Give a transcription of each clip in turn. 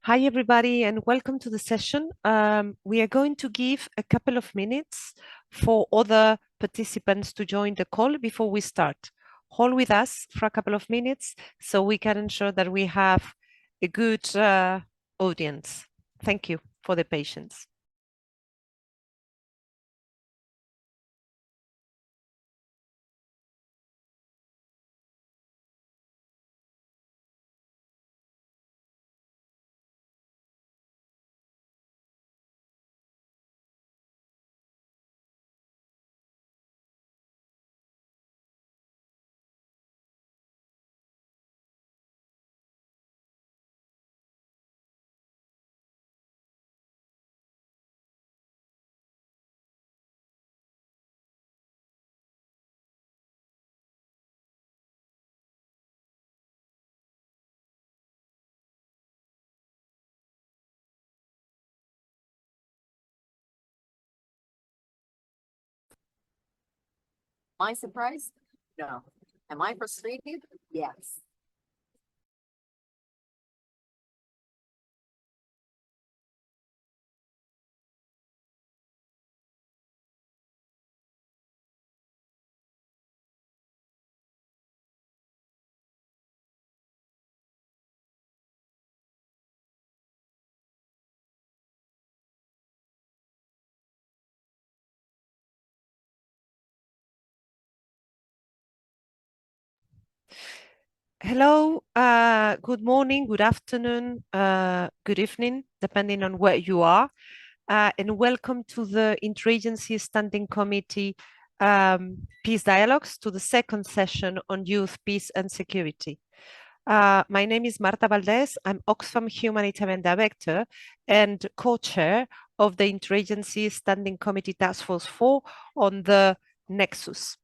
Hi, everybody, and welcome to the session. We are going to give a couple of minutes for other participants to join the call before we start. Hold with us for a couple of minutes so we can ensure that we have a good audience. Thank you for the patience. Am I surprised? No. Am I frustrated? Yes. Hello, good morning, good afternoon, good evening, depending on where you are. And welcome to the Interagency Standing Committee Peace Dialogues, to the second session on youth, peace and security. My name is Marta Valdez. I'm Oxfam Humanitarian Director and co-chair of the Interagency Standing Committee Task Force 4 on the Nexus.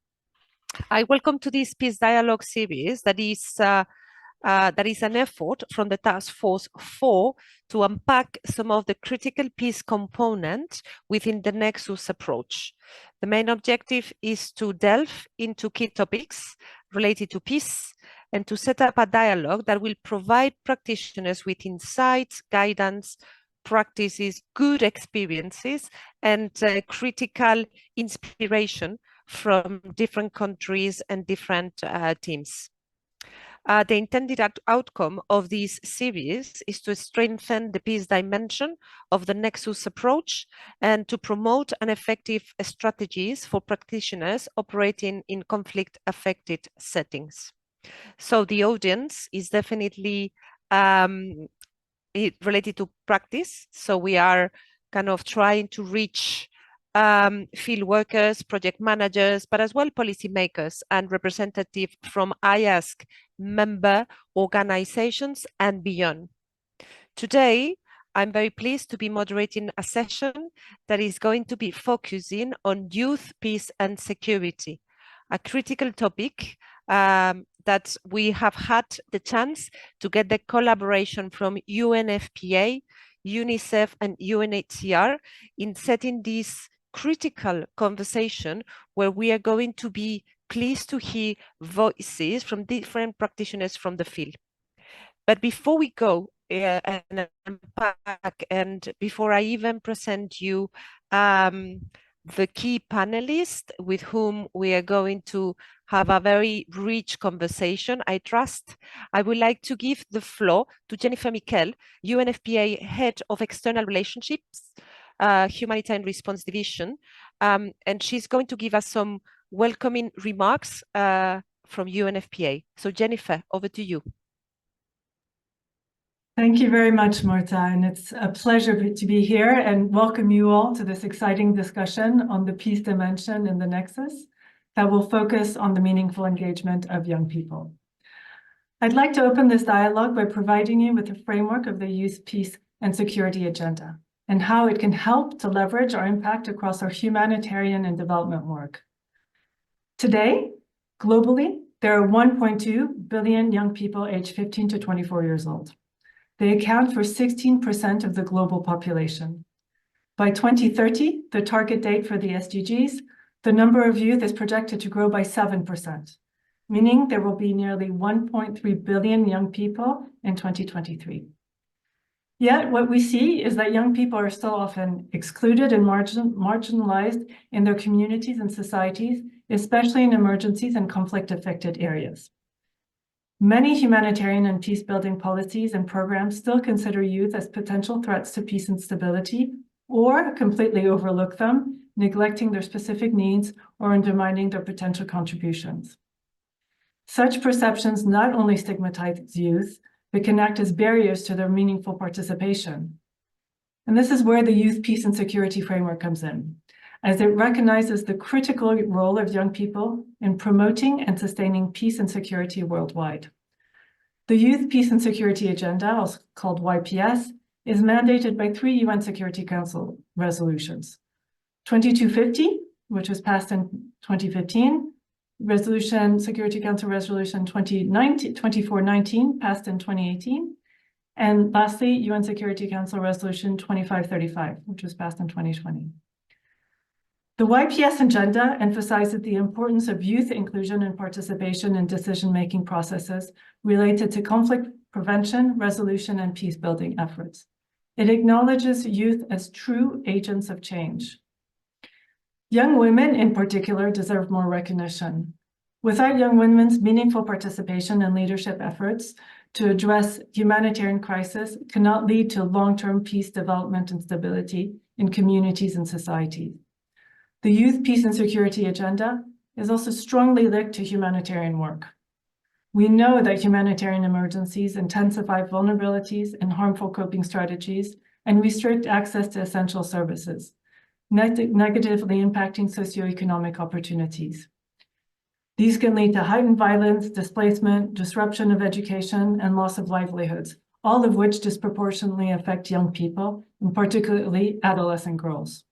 I welcome to this Peace Dialogue series that is an effort from the Task Force 4 to unpack some of the critical peace components within the Nexus approach. The main objective is to delve into key topics related to peace and to set up a dialogue that will provide practitioners with insights, guidance, practices, good experiences, and critical inspiration from different countries and different teams. The intended outcome of this series is to strengthen the peace dimension of the Nexus approach and to promote an effective strategies for practitioners operating in conflict-affected settings. So the audience is definitely related to practice. So we are kind of trying to reach field workers, project managers, but as well policymakers and representatives from IASC member organizations and beyond. Today, I'm very pleased to be moderating a session that is going to be focusing on youth, peace and security, a critical topic that we have had the chance to get the collaboration from UNFPA, UNICEF and UNHCR in setting this critical conversation where we are going to be pleased to hear voices from different practitioners from the field. But before we go and unpack, and before I even present you the key panelists with whom we are going to have a very rich conversation, I trust, I would like to give the floor to Jennifer Miquel, UNFPA Head of External Relationships, Humanitarian Response Division, and she's going to give us some welcoming remarks from UNFPA. So Jennifer, over to you. Thank you very much, Marta, and it's a pleasure to be here and welcome you all to this exciting discussion on the peace dimension in the Nexus that will focus on the meaningful engagement of young people. I'd like to open this dialogue by providing you with a framework of the youth, peace, and security agenda and how it can help to leverage our impact across our humanitarian and development work. Today, globally, there are 1.2 billion young people aged 15 to 24 years old. They account for 16% of the global population. By 2030, the target date for the SDGs, the number of youth is projected to grow by 7%, meaning there will be nearly 1.3 billion young people in 2023. Yet what we see is that young people are still often excluded and marginalized in their communities and societies, especially in emergencies and conflict-affected areas. Many humanitarian and peace-building policies and programs still consider youth as potential threats to peace and stability, or completely overlook them, neglecting their specific needs or undermining their potential contributions. Such perceptions not only stigmatize youth, but can act as barriers to their meaningful participation. And this is where the Youth, Peace and Security Framework comes in, as it recognizes the critical role of young people in promoting and sustaining peace and security worldwide. The Youth, Peace and Security Agenda, also called YPS, is mandated by 3 UN Security Council resolutions. 2250, which was passed in 2015, Security Council Resolution 2419, passed in 2018, and lastly, UN Security Council Resolution 2535, which was passed in 2020. The YPS agenda emphasizes the importance of youth inclusion and participation in decision-making processes related to conflict prevention, resolution, and peace-building efforts. It acknowledges youth as true agents of change. Young women, in particular, deserve more recognition. Without young women's meaningful participation in leadership efforts to address humanitarian crisis cannot lead to long-term peace, development, and stability in communities and societies. The Youth, Peace and Security Agenda is also strongly linked to humanitarian work. We know that humanitarian emergencies intensify vulnerabilities and harmful coping strategies and restrict access to essential services, negatively impacting socioeconomic opportunities. These can lead to heightened violence, displacement, disruption of education, and loss of livelihoods, all of which disproportionately affect young people, and particularly adolescent girls.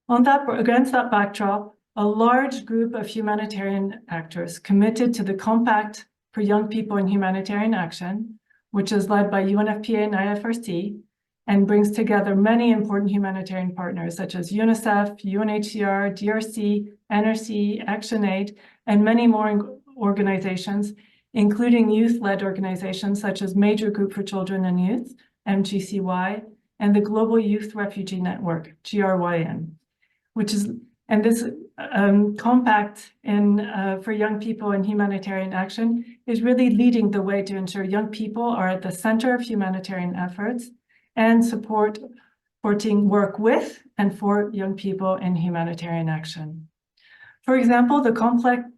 Against that backdrop, a large group of humanitarian actors committed to the Compact for Young People in Humanitarian Action, which is led by UNFPA and IFRC, and brings together many important humanitarian partners such as UNICEF, UNHCR, DRC, NRC, ActionAid, and many more organizations, including youth-led organizations such as Major Group for Children and Youth, MGCY, and the Global Youth Refugee Network, GRYN, this compact for young people in humanitarian action is really leading the way to ensure young people are at the center of humanitarian efforts and supporting work with and for young people in humanitarian action. For example, the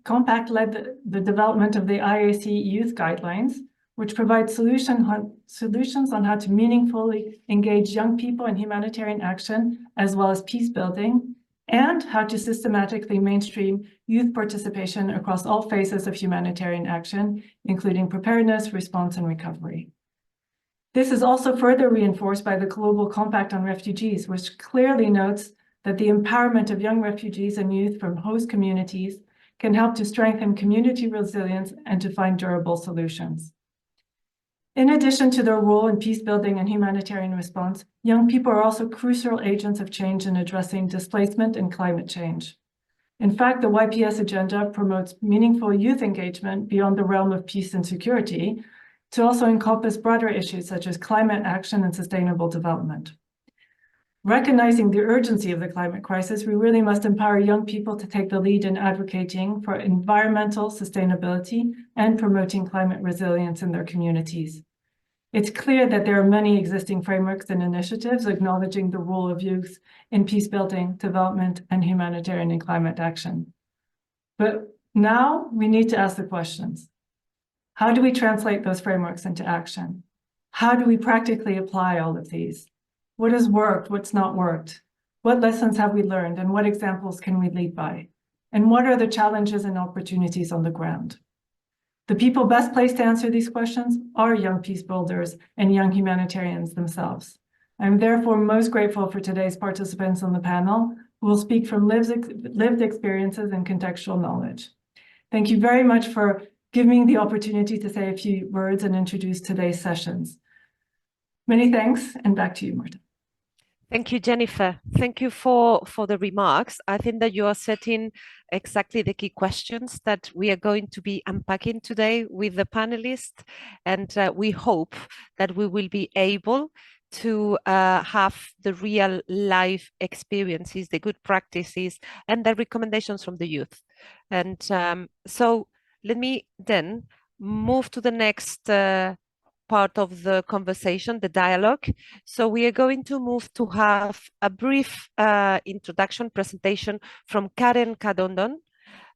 compact led the development of the IASC Youth Guidelines, which provide solutions on how to meaningfully engage young people in humanitarian action, as well as peace building, and how to systematically mainstream youth participation across all phases of humanitarian action, including preparedness, response, and recovery. This is also further reinforced by the Global Compact on Refugees, which clearly notes that the empowerment of young refugees and youth from host communities can help to strengthen community resilience and to find durable solutions. In addition to their role in peace building and humanitarian response, young people are also crucial agents of change in addressing displacement and climate change. In fact, the YPS agenda promotes meaningful youth engagement beyond the realm of peace and security to also encompass broader issues such as climate action and sustainable development. Recognizing the urgency of the climate crisis, we really must empower young people to take the lead in advocating for environmental sustainability and promoting climate resilience in their communities. It's clear that there are many existing frameworks and initiatives acknowledging the role of youth in peace building, development, and humanitarian and climate action. But now we need to ask the questions. How do we translate those frameworks into action? How do we practically apply all of these? What has worked? What's not worked? What lessons have we learned? And what examples can we lead by? And what are the challenges and opportunities on the ground? The people best placed to answer these questions are young peace builders and young humanitarians themselves. I'm therefore most grateful for today's participants on the panel who will speak from lived experiences and contextual knowledge. Thank you very much for giving me the opportunity to say a few words and introduce today's sessions. Many thanks, and back to you, Marta. Thank you, Jennifer. Thank you for the remarks. I think that you are setting exactly the key questions that we are going to be unpacking today with the panelists. And we hope that we will be able to have the real life experiences, the good practices, and the recommendations from the youth. And so let me then move to the next part of the conversation, the dialogue. So we are going to move to have a brief introduction presentation from Karen Kadondon.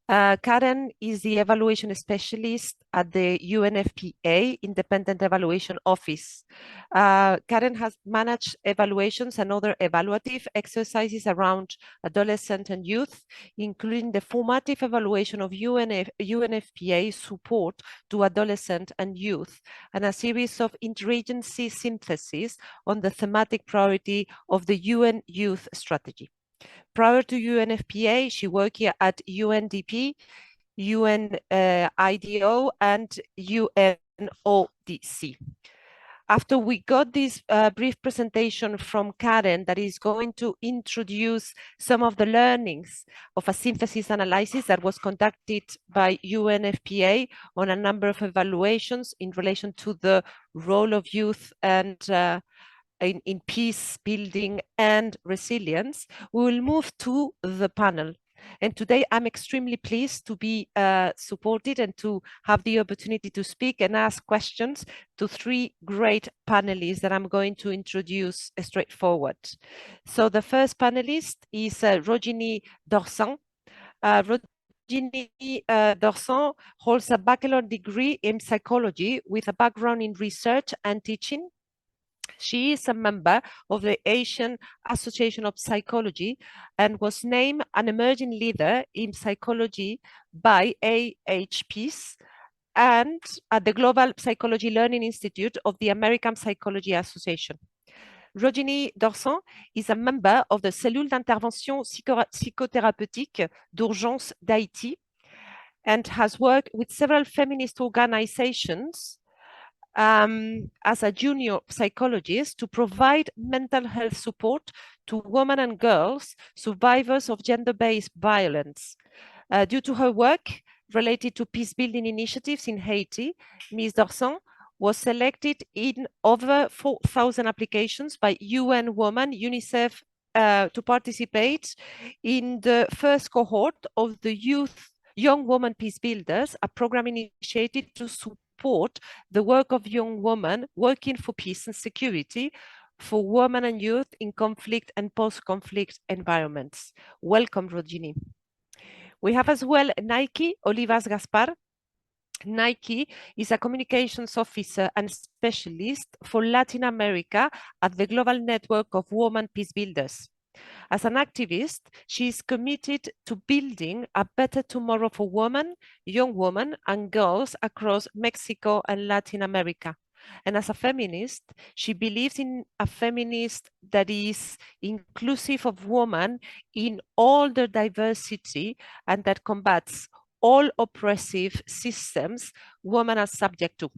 Karen is the evaluation specialist at the UNFPA Independent Evaluation Office. Karen has managed evaluations and other evaluative exercises around adolescent and youth, including the formative evaluation of UNFPA support to adolescent and youth, and a series of interagency syntheses on the thematic priority of the UN Youth Strategy. Prior to UNFPA, she worked here at UNDP, UNIDO, and UNODC. After we got this brief presentation from Karen that is going to introduce some of the learnings of a synthesis analysis that was conducted by UNFPA on a number of evaluations in relation to the role of youth and in peace building and resilience, we will move to the panel. And today I'm extremely pleased to be supported and to have the opportunity to speak and ask questions to three great panelists that I'm going to introduce straightforward. So the first panelist is Rogini Dorsan. Rogini Dorsan holds a bachelor degree in psychology with a background in research and teaching. She is a member of the Asian Association of Psychology and was named an emerging leader in psychology by AHPs and at the Global Psychology Learning Institute of the American Psychology Association. Rogini Dorsan is a member of the Cellule d'intervention psychothérapeutique d'urgence d'Haïti and has worked with several feminist organizations as a junior psychologist to provide mental health support to women and girls survivors of gender-based violence. Due to her work related to peace-building initiatives in Haiti, Ms. Dorsan was selected in over 4,000 applications by UN Women, UNICEF, to participate in the first cohort of the Young Women Peace Builders, a program initiated to support the work of young women working for peace and security for women and youth in conflict and post-conflict environments. Welcome, Rogini. We have as well Nike Olivas Gaspar. Nike is a communications officer and specialist for Latin America at the Global Network of Women Peace Builders. As an activist, she is committed to building a better tomorrow for women, young women, and girls across Mexico and Latin America. And as a feminist, she believes in a feminist that is inclusive of women in all their diversity and that combats all oppressive systems women are subject to.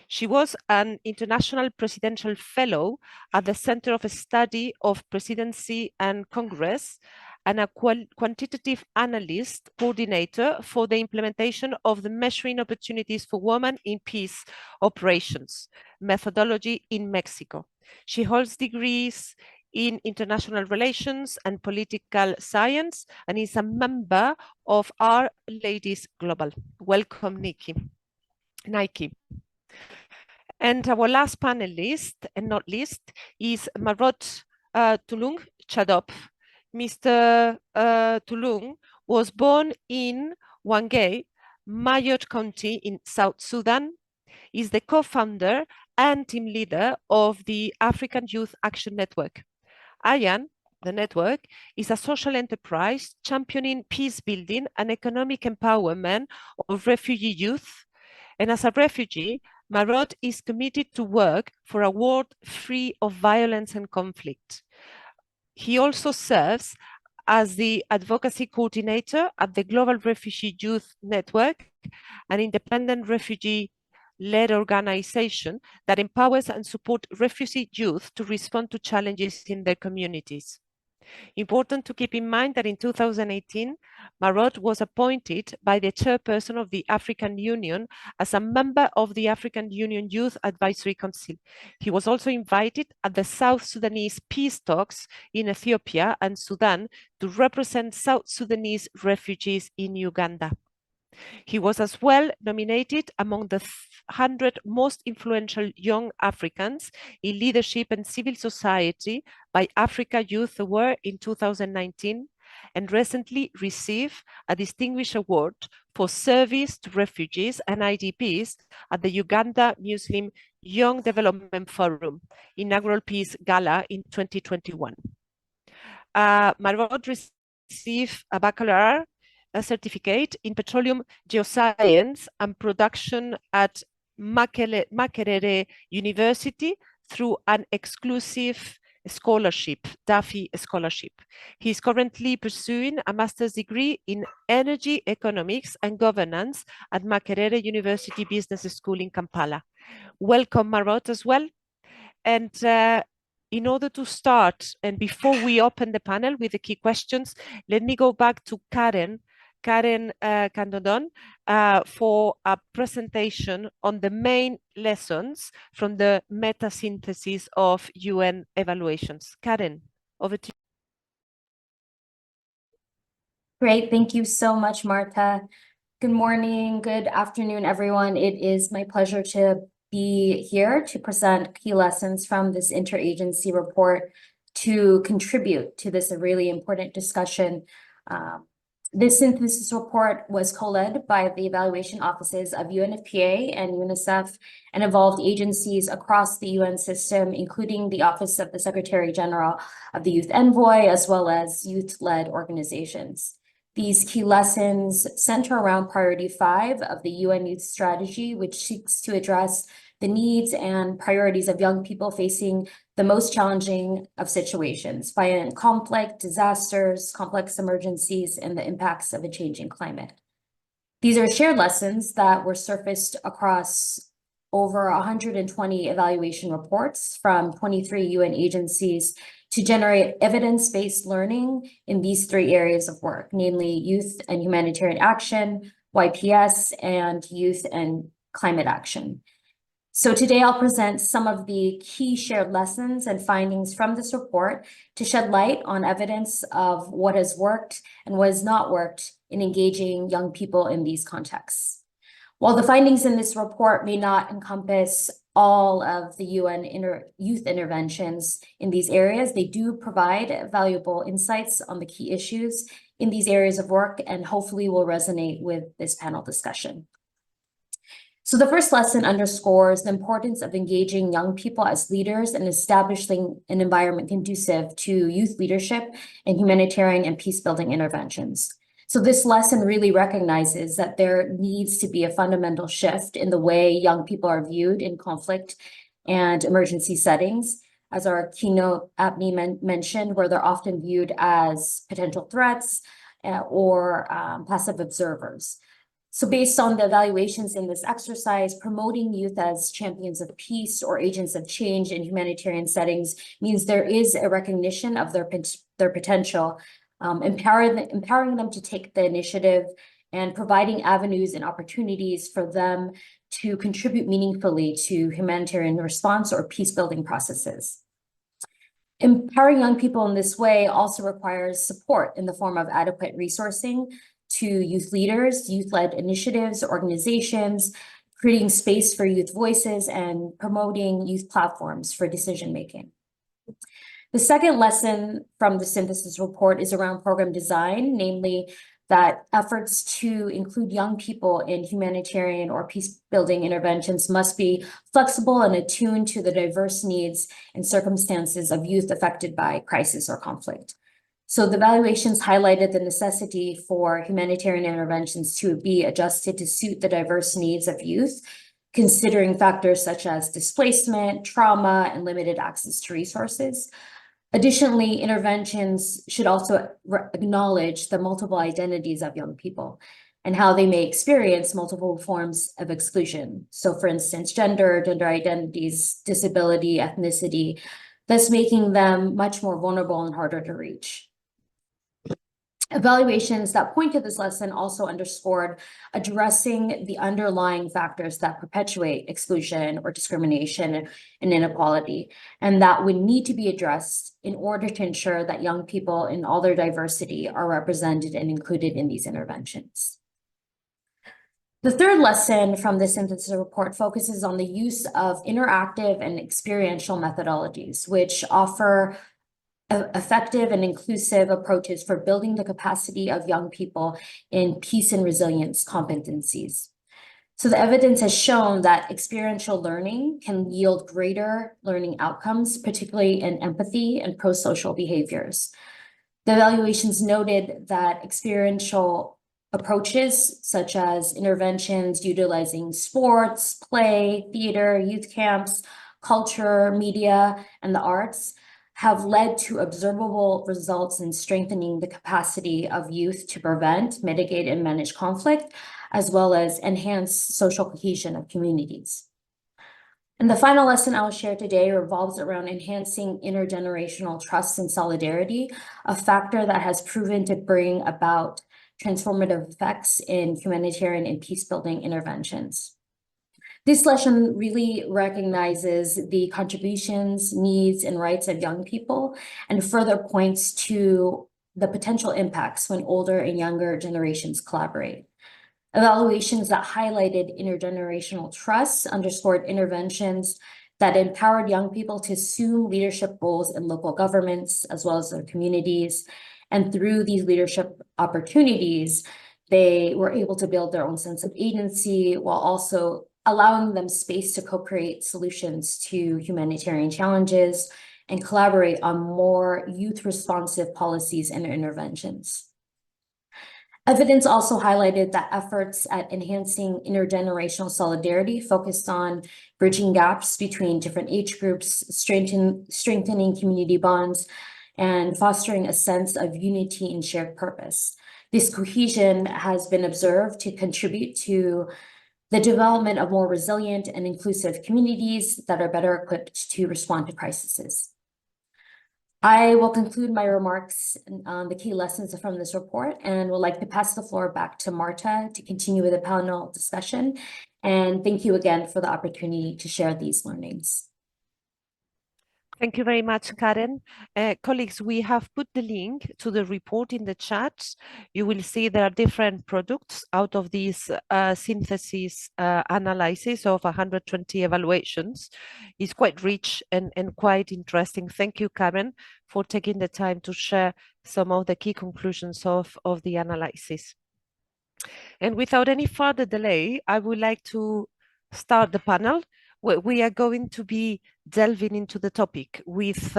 She was an international presidential fellow at the Center of Study of Presidency and Congress and a quantitative analyst coordinator for the implementation of the Measuring Opportunities for Women in Peace Operations methodology in Mexico. She holds degrees in international relations and political science and is a member of Our Ladies Global. Welcome, Nike. And our last panelist, and not least, is Marot Tulung Chadop. Mr. Tulung was born in Wangay, Mayot County in South Sudan, is the co-founder and team leader of the African Youth Action Network. AYAN, the network, is a social enterprise championing peace building and economic empowerment of refugee youth. And as a refugee, Marot is committed to work for a world free of violence and conflict. He also serves as the advocacy coordinator at the Global Refugee Youth Network, an independent refugee led organization that empowers and supports refugee youth to respond to challenges in their communities. Important to keep in mind that in 2018, Marot was appointed by the chairperson of the African Union as a member of the African Union Youth Advisory Council. He was also invited at the South Sudanese peace talks in Ethiopia and Sudan to represent South Sudanese refugees in Uganda. He was as well nominated among the 100 most influential young Africans in leadership and civil society by Africa Youth Award in 2019, and recently received a distinguished award for service to refugees and IDPs at the Uganda Muslim Young Development Forum inaugural Peace Gala in 2021. Marot received a baccalaureate certificate in petroleum geoscience and production at Makerere University through an exclusive scholarship, Duffy Scholarship. He is currently pursuing a master's degree in energy economics and governance at Makerere University Business School in Kampala. Welcome, Marot, as well. And in order to start, and before we open the panel with the key questions, let me go back to Karen Candondon for a presentation on the main lessons from the meta-synthesis of UN evaluations. Karen, over to you. Great, thank you so much, Marta. Good morning, good afternoon, everyone. It is my pleasure to be here to present key lessons from this interagency report to contribute to this really important discussion. This synthesis report was co-led by the evaluation offices of UNFPA and UNICEF and involved agencies across the UN system, including the Office of the Secretary General of the Youth Envoy, as well as youth-led organizations. These key lessons center around Priority 5 of the UN Youth Strategy, which seeks to address the needs and priorities of young people facing the most challenging of situations, violent conflict, disasters, complex emergencies, and the impacts of a changing climate. These are shared lessons that were surfaced across over 120 evaluation reports from 23 UN agencies to generate evidence-based learning in these 3 areas of work, namely youth and humanitarian action, YPS, and youth and climate action. So today I'll present some of the key shared lessons and findings from this report to shed light on evidence of what has worked and what has not worked in engaging young people in these contexts. While the findings in this report may not encompass all of the UN youth interventions in these areas, they do provide valuable insights on the key issues in these areas of work and hopefully will resonate with this panel discussion. So the first lesson underscores the importance of engaging young people as leaders and establishing an environment conducive to youth leadership and humanitarian and peace-building interventions. So this lesson really recognizes that there needs to be a fundamental shift in the way young people are viewed in conflict and emergency settings. As our keynote Abney mentioned, where they're often viewed as potential threats or passive observers. So based on the evaluations in this exercise, promoting youth as champions of peace or agents of change in humanitarian settings means there is a recognition of their potential, empowering them to take the initiative and providing avenues and opportunities for them to contribute meaningfully to humanitarian response or peace-building processes. Empowering young people in this way also requires support in the form of adequate resourcing to youth leaders, youth-led initiatives, organizations, creating space for youth voices, and promoting youth platforms for decision-making. The second lesson from the synthesis report is around program design, namely that efforts to include young people in humanitarian or peace-building interventions must be flexible and attuned to the diverse needs and circumstances of youth affected by crisis or conflict. So the evaluations highlighted the necessity for humanitarian interventions to be adjusted to suit the diverse needs of youth, considering factors such as displacement, trauma, and limited access to resources. Additionally, interventions should also acknowledge the multiple identities of young people and how they may experience multiple forms of exclusion. So for instance, gender identities, disability, ethnicity, thus making them much more vulnerable and harder to reach. Evaluations that point to this lesson also underscored addressing the underlying factors that perpetuate exclusion or discrimination and inequality, and that would need to be addressed in order to ensure that young people in all their diversity are represented and included in these interventions. The third lesson from the synthesis report focuses on the use of interactive and experiential methodologies, which offer effective and inclusive approaches for building the capacity of young people in peace and resilience competencies. So the evidence has shown that experiential learning can yield greater learning outcomes, particularly in empathy and pro-social behaviors. The evaluations noted that experiential approaches, such as interventions utilizing sports, play, theater, youth camps, culture, media, and the arts, have led to observable results in strengthening the capacity of youth to prevent, mitigate, and manage conflict, as well as enhance social cohesion of communities. And the final lesson I'll share today revolves around enhancing intergenerational trust and solidarity, a factor that has proven to bring about transformative effects in humanitarian and peace-building interventions. This lesson really recognizes the contributions, needs, and rights of young people, and further points to the potential impacts when older and younger generations collaborate. Evaluations that highlighted intergenerational trust underscored interventions that empowered young people to assume leadership roles in local governments as well as their communities. And through these leadership opportunities, they were able to build their own sense of agency while also allowing them space to co-create solutions to humanitarian challenges and collaborate on more youth-responsive policies and interventions. Evidence also highlighted that efforts at enhancing intergenerational solidarity focused on bridging gaps between different age groups, strengthening community bonds, and fostering a sense of unity and shared purpose. This cohesion has been observed to contribute to the development of more resilient and inclusive communities that are better equipped to respond to crises. I will conclude my remarks on the key lessons from this report and would like to pass the floor back to Marta to continue with the panel discussion. And thank you again for the opportunity to share these learnings. Thank you very much, Karen. Colleagues, we have put the link to the report in the chat. You will see there are different products out of these synthesis analysis of 120 evaluations. It's quite rich and quite interesting. Thank you, Karen, for taking the time to share some of the key conclusions of the analysis. And without any further delay, I would like to start the panel. We are going to be delving into the topic with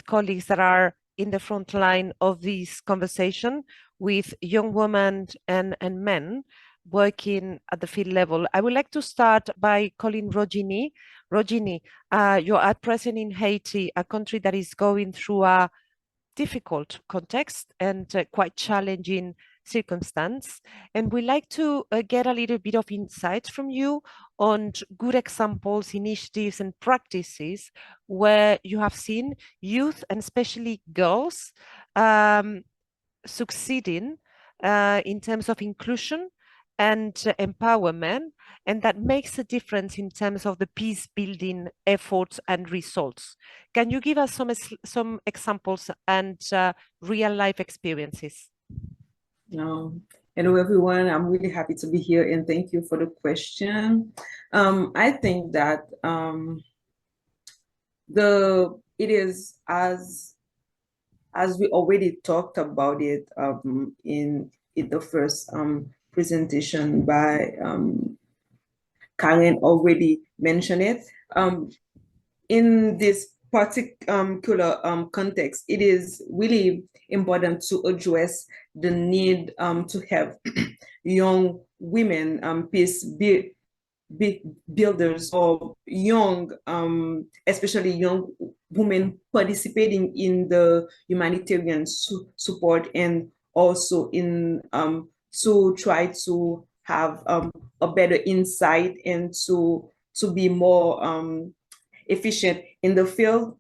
colleagues that are in the front line of this conversation, with young women and men working at the field level. I would like to start by calling Rojini. Rojini, you are present in Haiti, a country that is going through a difficult context and quite challenging circumstance, and we'd like to get a little bit of insight from you on good examples, initiatives, and practices where you have seen youth and especially girls succeeding in terms of inclusion and empowerment, and that makes a difference in terms of the peace building efforts and results. Can you give us some examples and real life experiences? Hello everyone, I'm really happy to be here and thank you for the question. I think that it is as we already talked about it in the first presentation by Karen already mentioned it. In this particular context, it is really important to address the need to have young women peace builders, or young, especially young women participating in the humanitarian support and also in to try to have a better insight and to be more efficient in the field.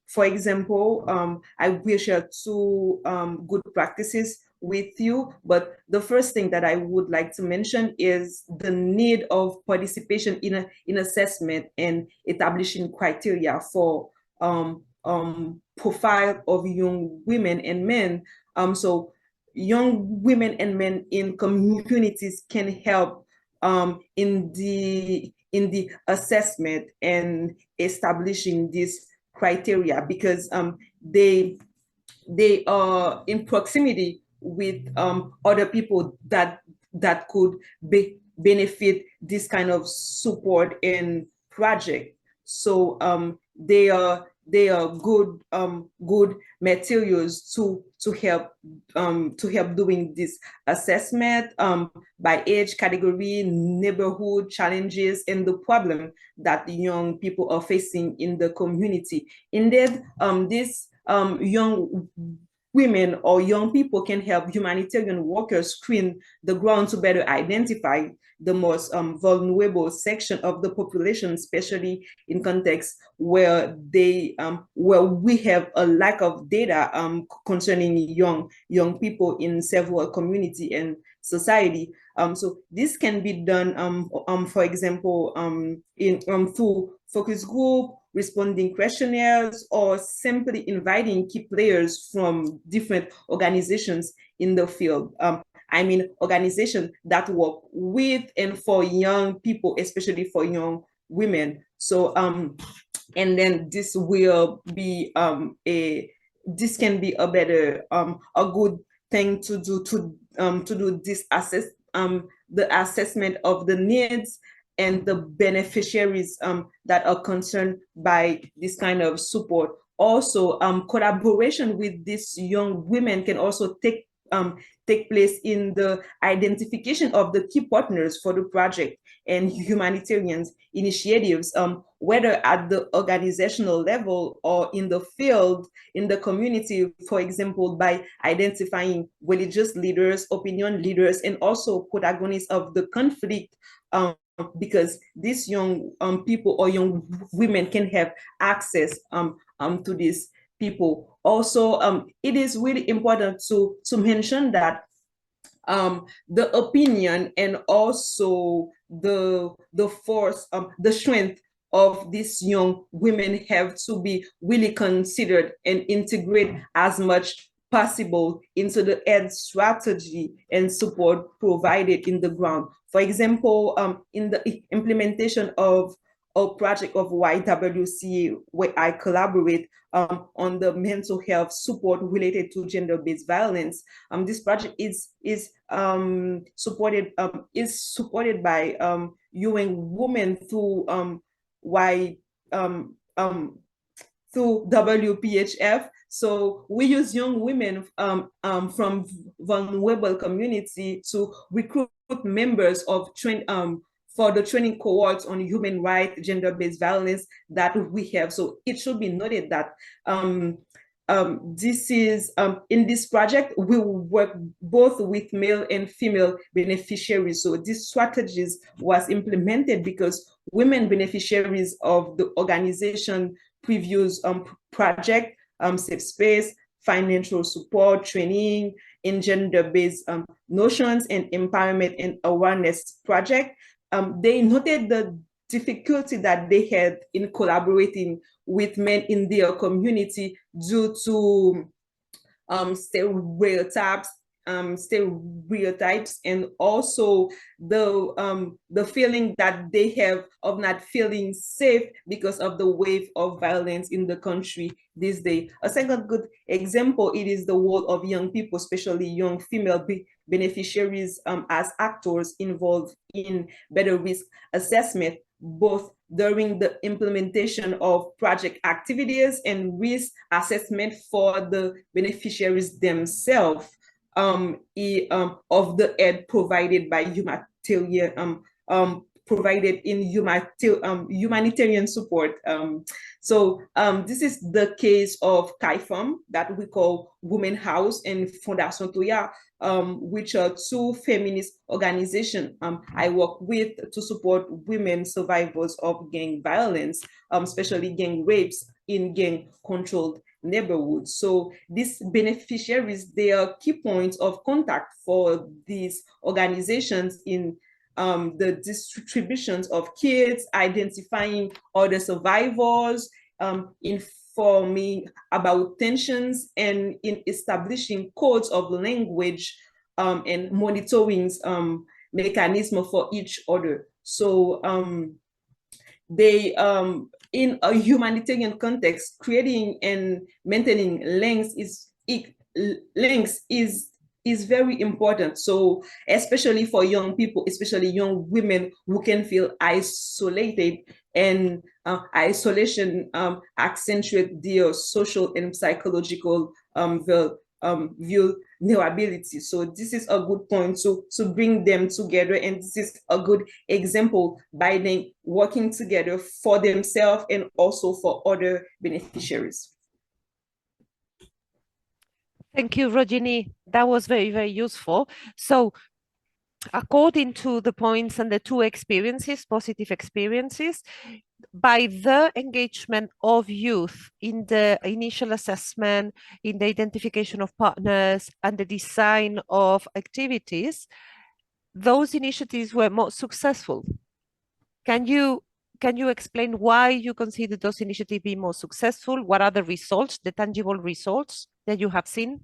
For example, I will share two good practices with you, but the first thing that I would like to mention is the need of participation in assessment and establishing criteria for profile of young women and men. So young women and men in communities can help in the assessment and establishing this criteria, because they are in proximity with other people that could benefit this kind of support and project. So they are good good materials to help doing this assessment by age category, neighborhood challenges, and the problem that the young people are facing in the community. Indeed, this young women or young people can help humanitarian workers screen the ground to better identify the most vulnerable section of the population, especially in contexts where we have a lack of data concerning young people in several community and society. So this can be done, for example, through focus group, responding questionnaires, or simply inviting key players from different organizations in the field. I mean, organizations that work with and for young people, especially for young women. So, and then this will be this can be a better, a good thing to do this the assessment of the needs and the beneficiaries that are concerned by this kind of support. Also, collaboration with these young women can also take place in the identification of the key partners for the project and humanitarian initiatives, whether at the organizational level or in the field, in the community, for example, by identifying religious leaders, opinion leaders, and also protagonists of the conflict, because these young people or young women can have access to these people. Also, it is really important to mention that the opinion and also the force, the strength of these young women have to be really considered and integrate as much possible into the ed strategy and support provided in the ground. For example, in the implementation of a project of YWCA, where I collaborate on the mental health support related to gender-based violence. This project is supported by UN Women through through WPHF. So we use young women from vulnerable community to recruit members of for the training cohorts on human rights, gender-based violence that we have. So it should be noted that this is in this project, we will work both with male and female beneficiaries. So these strategies was implemented because women beneficiaries of the organization previous project, safe space, financial support, training in gender-based notions and empowerment and awareness project, they noted the difficulty that they had in collaborating with men in their community due to stereotypes, and also the feeling that they have of not feeling safe because of the wave of violence in the country these days. A second good example, it is the role of young people, especially young female beneficiaries, as actors involved in better risk assessment, both during the implementation of project activities and risk assessment for the beneficiaries themselves of the aid provided by humanitarian provided in humanitarian support. This is the case of CAIFM that we call Women House and Fondation Toya, which are two feminist organizations I work with to support women survivors of gang violence, especially gang rapes in gang-controlled neighborhoods. So these beneficiaries, they are key points of contact for these organizations in the distributions of kids, identifying other survivors, informing about tensions, and in establishing codes of language and monitoring mechanism for each other. So they in a humanitarian context, creating and maintaining links is very important. So especially for young people, especially young women who can feel isolated, and isolation accentuate their social and psychological vulnerability. So this is a good point to bring them together, and this is a good example by them working together for themselves and also for other beneficiaries. Thank you, Rojini. That was very, very useful. So according to the points and the two experiences, positive experiences, by the engagement of youth in the initial assessment, in the identification of partners, and the design of activities, those initiatives were more successful. Can you explain why you consider those initiatives being more successful? What are the results, the tangible results that you have seen?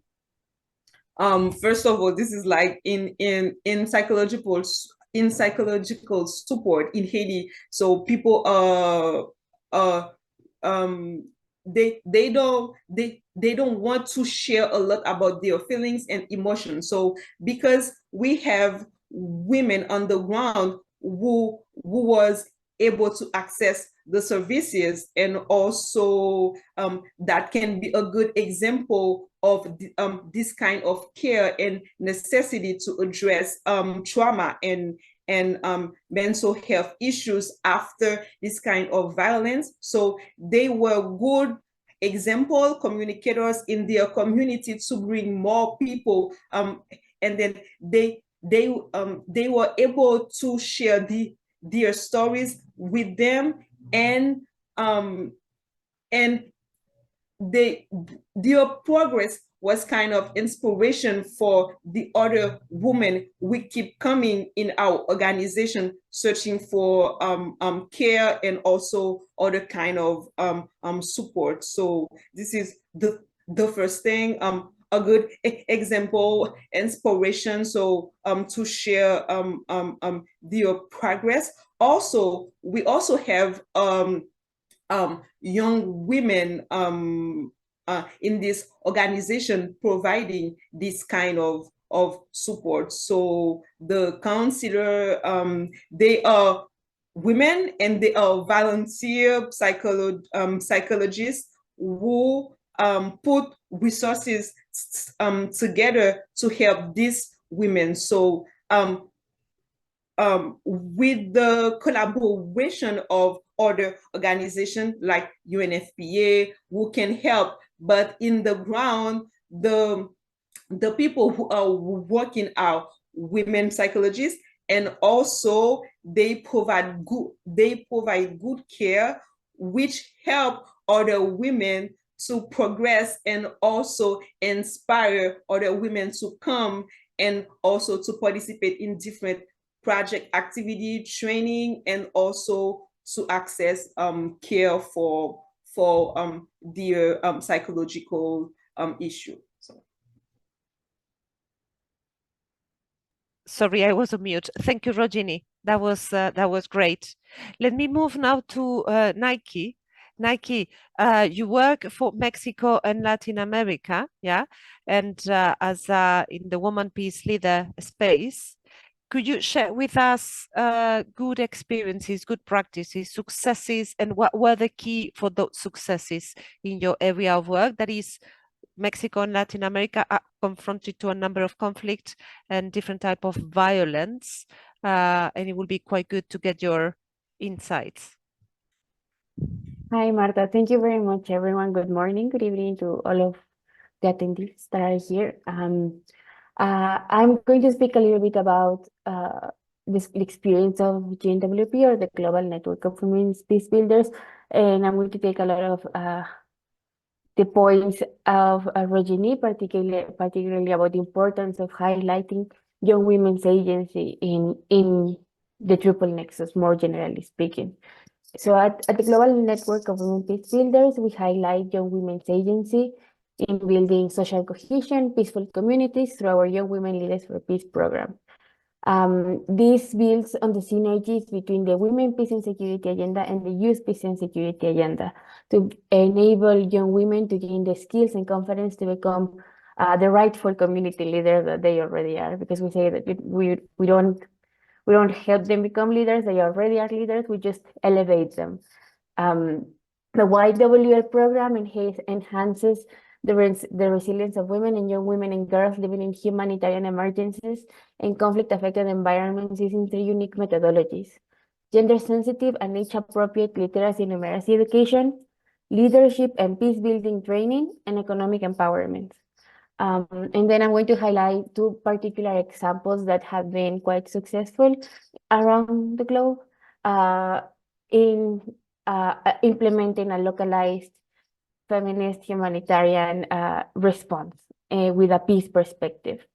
First of all, this is like in psychological support in Haiti. So people they don't want to share a lot about their feelings and emotions. So because we have women on the ground who was able to access the services, and also that can be a good example of this kind of care and necessity to address trauma and mental health issues after this kind of violence. So they were good example communicators in their community to bring more people, and then they were able to share their stories with them, and their progress was kind of inspiration for the other women. We keep coming in our organization searching for care and also other kind of support. So this is the first thing, a good example, inspiration. So to share their progress. Also, we also have young women in this organization providing this kind of support. So the counselor, they are women and they are volunteer psychologists who put resources together to help these women. So with the collaboration of other organizations like UNFPA who can help, but in the ground, the people who are working are women psychologists, and also they provide good care, which help other women to progress and also inspire other women to come and also to participate in different project activity, training, and also to access care for their psychological issue. So. Sorry, I was on mute. Thank you, Rojini. That was great. Let me move now to Nike. Nike, you work for Mexico and Latin America, yeah, and as in the Woman Peace Leader space. Could you share with us good experiences, good practices, successes, and what were the key for those successes in your area of work? That is, Mexico and Latin America are confronted to a number of conflicts and different type of violence. and it will be quite good to get your insights. Hi, Marta. Thank you very much, everyone. Good morning, good evening to all of the attendees that are here. I'm going to speak a little bit about this experience of GNWP, or the Global Network of Women's Peace Builders, and I'm going to take a lot of the points of Regine, particularly about the importance of highlighting young women's agency in the triple nexus, more generally speaking. So at the Global Network of Women Peace Builders, we highlight young women's agency in building social cohesion, peaceful communities through our Young Women Leaders for Peace program. This builds on the synergies between the Women Peace and Security Agenda and the Youth Peace and Security Agenda to enable young women to gain the skills and confidence to become the rightful community leaders that they already are. Because we say that we don't help them become leaders; they already are leaders. We just elevate them. The YWL program enhances the resilience of women and young women and girls living in humanitarian emergencies and conflict-affected environments using 3 unique methodologies: gender-sensitive and age-appropriate literacy and numeracy education, leadership and peace-building training, and economic empowerment. And then I'm going to highlight 2 particular examples that have been quite successful around the globe in implementing a localized feminist humanitarian response with a peace perspective.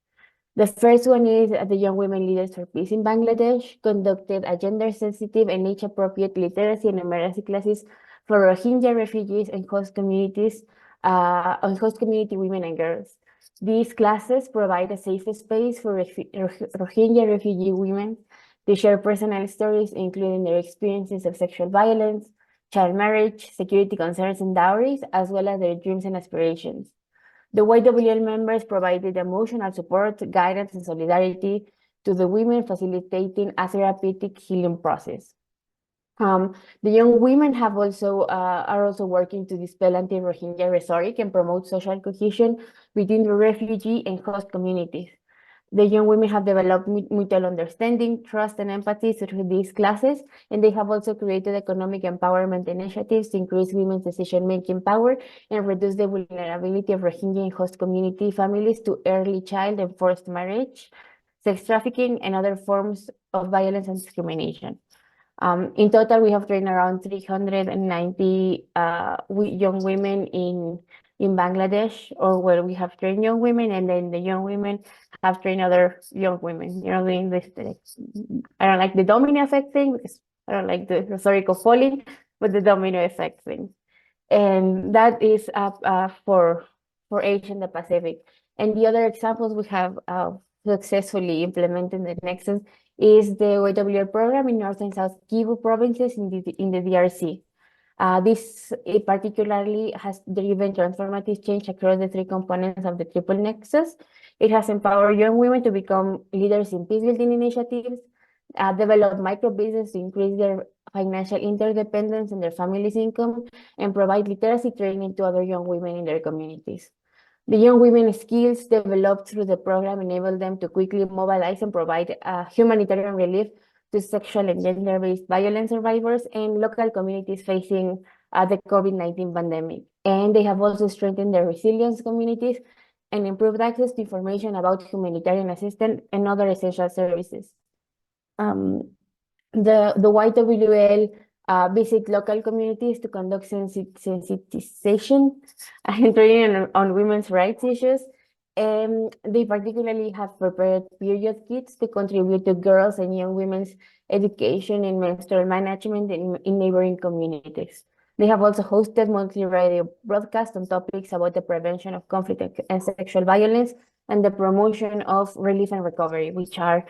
The first one is the Young Women Leaders for Peace in Bangladesh conducted a gender-sensitive and age-appropriate literacy and numeracy classes for Rohingya refugees and host communities, on host community women and girls. These classes provide a safe space for Rohingya refugee women to share personal stories, including their experiences of sexual violence, child marriage, security concerns, and dowries, as well as their dreams and aspirations. The YWL members provided emotional support, guidance, and solidarity to the women, facilitating a therapeutic healing process. The young women are also working to dispel anti-Rohingya rhetoric and promote social cohesion between the refugee and host communities. The young women have developed mutual understanding, trust, and empathy through these classes, and they have also created economic empowerment initiatives to increase women's decision-making power and reduce the vulnerability of Rohingya and host community families to early child and forced marriage, sex trafficking, and other forms of violence and discrimination. In total, we have trained around 390 young women in Bangladesh, or where we have trained young women, and then the young women have trained other young women. You know, doing this. I don't like the domino effect thing because I don't like the rhetorical falling, but the domino effect thing, and that is for Asia and the Pacific. And the other examples we have successfully implemented the Nexus is the YWL program in North and South Kivu provinces in the DRC. This particularly has driven transformative change across the 3 components of the triple nexus. It has empowered young women to become leaders in peace-building initiatives, develop micro-business to increase their financial interdependence and their family's income, and provide literacy training to other young women in their communities. The young women's skills developed through the program enable them to quickly mobilize and provide humanitarian relief to sexual and gender-based violence survivors and local communities facing the COVID-19 pandemic. And they have also strengthened their resilience communities and improved access to information about humanitarian assistance and other essential services. The YWL visit local communities to conduct sensitization and training on women's rights issues. They particularly have prepared period kits to contribute to girls and young women's education in menstrual management in neighboring communities. They have also hosted monthly radio broadcasts on topics about the prevention of conflict and sexual violence and the promotion of relief and recovery, which are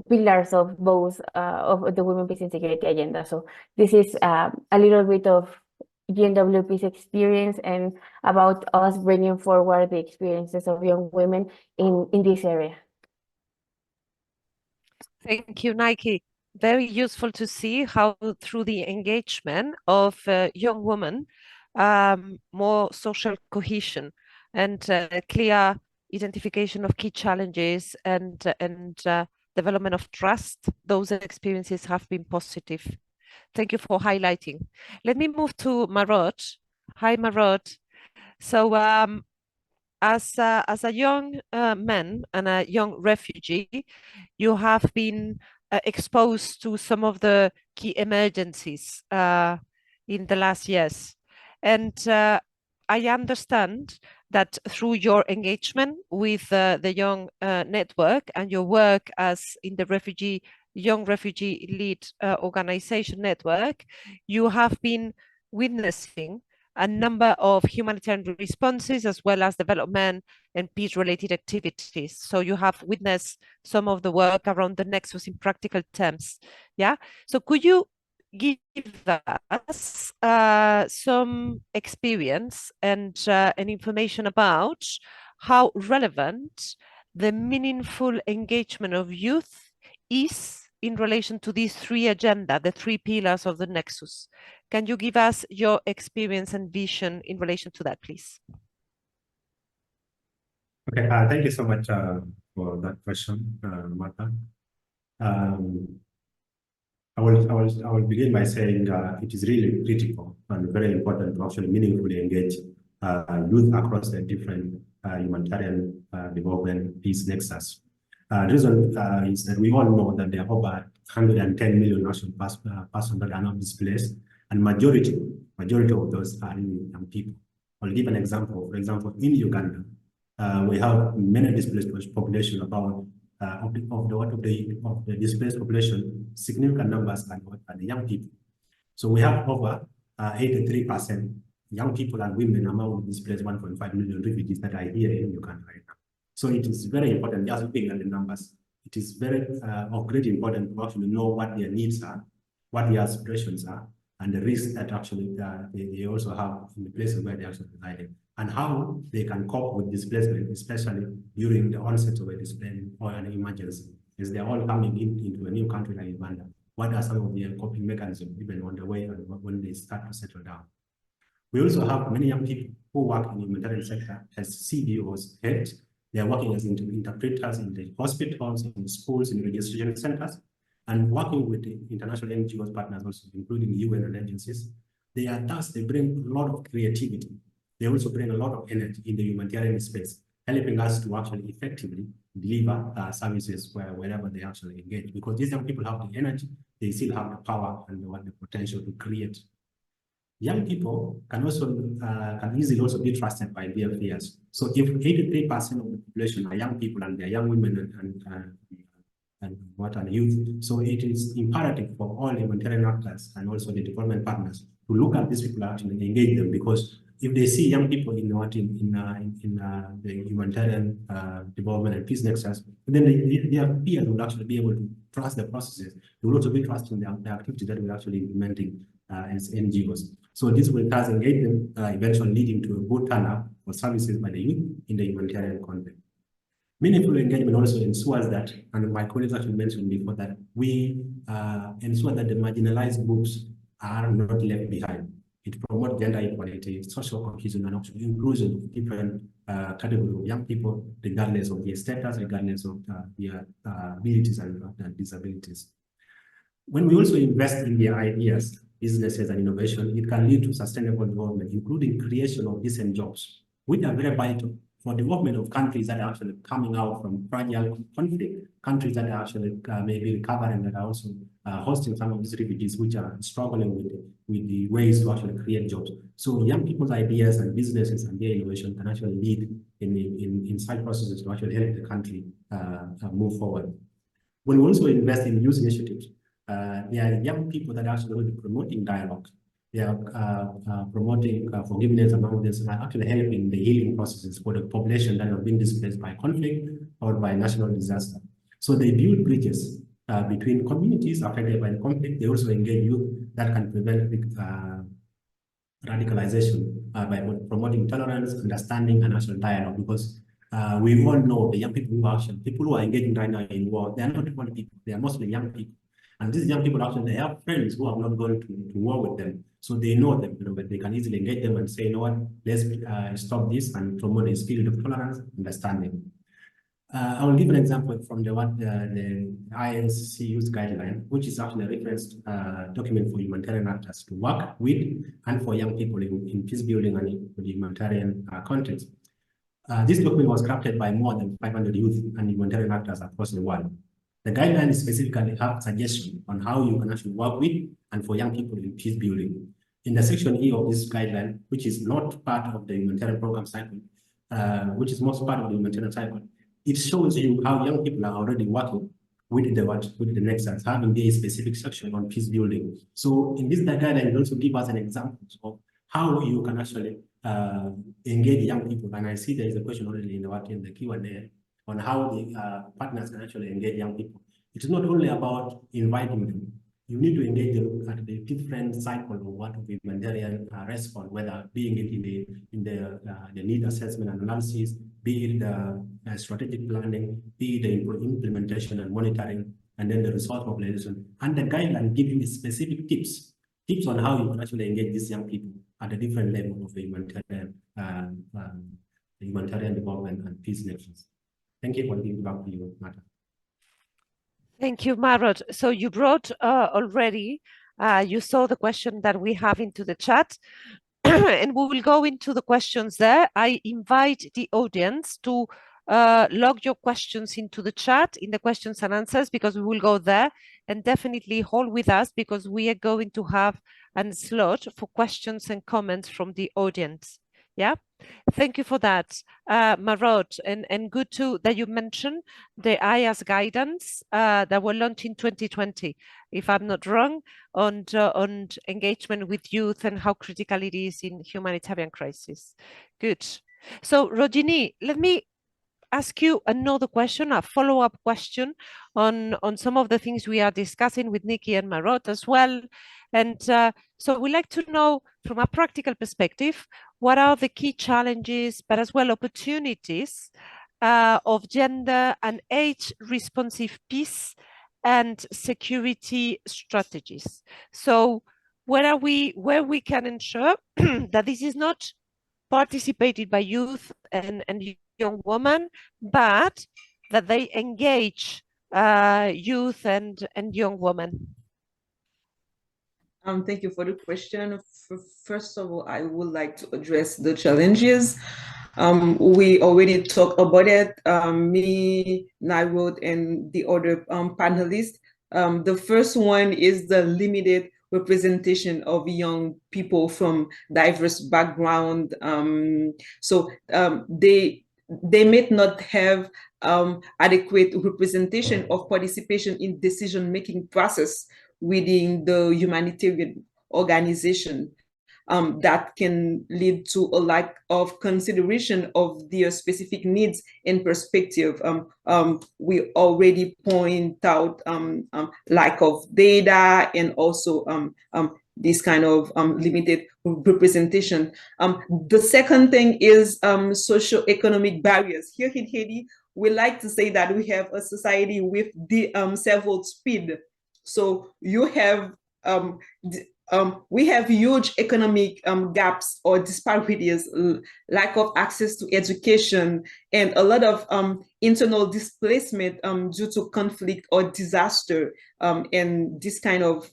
pillars of both of the Women, Peace and Security agenda. So this is a little bit of GNWP's experience and about us bringing forward the experiences of young women in this area. Thank you, Nike. Very useful to see how through the engagement of young women, more social cohesion and clear identification of key challenges and development of trust, those experiences have been positive. Thank you for highlighting. Let me move to Marot. Hi, Marot. So as a young man and a young refugee, you have been exposed to some of the key emergencies in the last years. And I understand that through your engagement with the Young Network and your work as in the Young Refugee Lead Organization Network, you have been witnessing a number of humanitarian responses as well as development and peace-related activities. So you have witnessed some of the work around the Nexus in practical terms. Yeah. So could you give us some experience and information about how relevant the meaningful engagement of youth is in relation to these three agenda, the three pillars of the Nexus? Can you give us your experience and vision in relation to that, please? Okay, thank you so much for that question, Martha. I will begin by saying it is really critical and very important to actually meaningfully engage youth across the different humanitarian development peace nexus. The reason is that we all know that there are over 110 million national persons that are not displaced, and majority of those are young people. I'll give an example. For example, in Uganda, we have many displaced population. About of the displaced population, significant numbers are the young people. So we have over 83% young people and women among the displaced 1.5 million refugees that are here in Uganda right now. So it is very important, just looking at the numbers, it is very of great importance to actually know what their needs are, what their aspirations are, and the risks that actually they also have in the places where they are residing, and how they can cope with displacement, especially during the onset of a displacement or an emergency, as they're all coming into a new country like Uganda. What are some of their coping mechanisms, even on the way and when they start to settle down? We also have many young people who work in the humanitarian sector as CBOs, heads. They are working as interpreters in the hospitals, in the schools, in registration centers, and working with the international NGOs partners also, including UN and agencies. They bring a lot of creativity. They also bring a lot of energy in the humanitarian space, helping us to actually effectively deliver services wherever they actually engage. Because these young people have the energy, they still have the power and the potential to create. Young people can easily also be trusted by their peers. So if 83% of the population are young people and they're young women and youth, so it is imperative for all humanitarian actors and also the development partners to look at these people and actually engage them, because if they see young people in the humanitarian development and peace nexus, then their peers will actually be able to trust the processes. They will also be trusting the activities that we're actually implementing as NGOs. So this will thus engage them, eventually leading to a good turnout for services by the youth in the humanitarian context. Meaningful engagement also ensures that, and my colleagues actually mentioned before, that we ensure that the marginalized groups are not left behind. It promotes gender equality, social cohesion, and also inclusion of different categories of young people, regardless of their status, regardless of their abilities and disabilities. When we also invest in their ideas, businesses, and innovation, it can lead to sustainable development, including creation of decent jobs, which are very vital for development of countries that are actually coming out from fragile conflict, countries that are actually maybe recovering, that are also hosting some of these refugees, which are struggling with the ways to actually create jobs. So young people's ideas and businesses and their innovation can actually lead in such processes to actually help the country move forward. When we also invest in youth initiatives, there are young people that are actually promoting dialogue. They are promoting forgiveness among them, and actually helping the healing processes for the population that have been displaced by conflict or by natural disaster. So they build bridges between communities affected by the conflict. They also engage youth that can prevent radicalization by promoting tolerance, understanding, and actual dialogue. Because we all know the young people who are engaging right now in war, they are not only people, they are mostly young people. And these young people actually, they have friends who have not gone to war with them. So they know them, but they can easily engage them and say, you know what, let's stop this and promote a spirit of tolerance, understanding. I will give an example from the IASC youth guideline, which is actually a reference document for humanitarian actors to work with and for young people in peace building and in the humanitarian context. This document was crafted by more than 500 youth and humanitarian actors across the world. The guidelines specifically have suggestions on how you can actually work with and for young people in peace building. In the section E of this guideline, which is not part of the humanitarian program cycle, which is most part of the humanitarian cycle, it shows you how young people are already working with the nexus, having a specific section on peace building. So in this guideline, it also gives us an example of how you can actually engage young people. And I see there is a question already in the Q&A on how the partners can actually engage young people. It is not only about inviting them. You need to engage them at the different cycle of what the humanitarian response, whether being it in the need assessment and analysis, be it the strategic planning, be it the implementation and monitoring, and then the resource mobilization. And the guideline give you specific tips on how you can actually engage these young people at a different level of the humanitarian development and peace nations. Thank you for giving back to you, Martha. Thank you, Marot. So you brought already, you saw the question that we have into the chat, and we will go into the questions there. I invite the audience to log your questions into the chat, in the questions and answers, because we will go there, and definitely hold with us because we are going to have a slot for questions and comments from the audience. Yeah, thank you for that, Marot, and good too that you mentioned the IASC guidance that were launched in 2020, if I'm not wrong, on engagement with youth and how critical it is in humanitarian crisis. Good. So, Rojini, let me ask you another question, a follow-up question on some of the things we are discussing with Nikki and Marot as well. And so we'd like to know from a practical perspective, what are the key challenges, but as well opportunities of gender and age responsive peace and security strategies? So where we can ensure that this is not participated by youth and young women, but that they engage youth and young women? Thank you for the question. First of all, I would like to address the challenges. We already talked about it, me, Nairod, and the other panelists. The first one is the limited representation of young people from diverse background. So they may not have adequate representation of participation in decision-making process within the humanitarian organization. That can lead to a lack of consideration of their specific needs and perspective. We already point out lack of data and also this kind of limited representation. The second thing is socioeconomic barriers. Here in Haiti, we like to say that we have a society with the several speed. So you have we have huge economic gaps or disparities, lack of access to education, and a lot of internal displacement due to conflict or disaster, and this kind of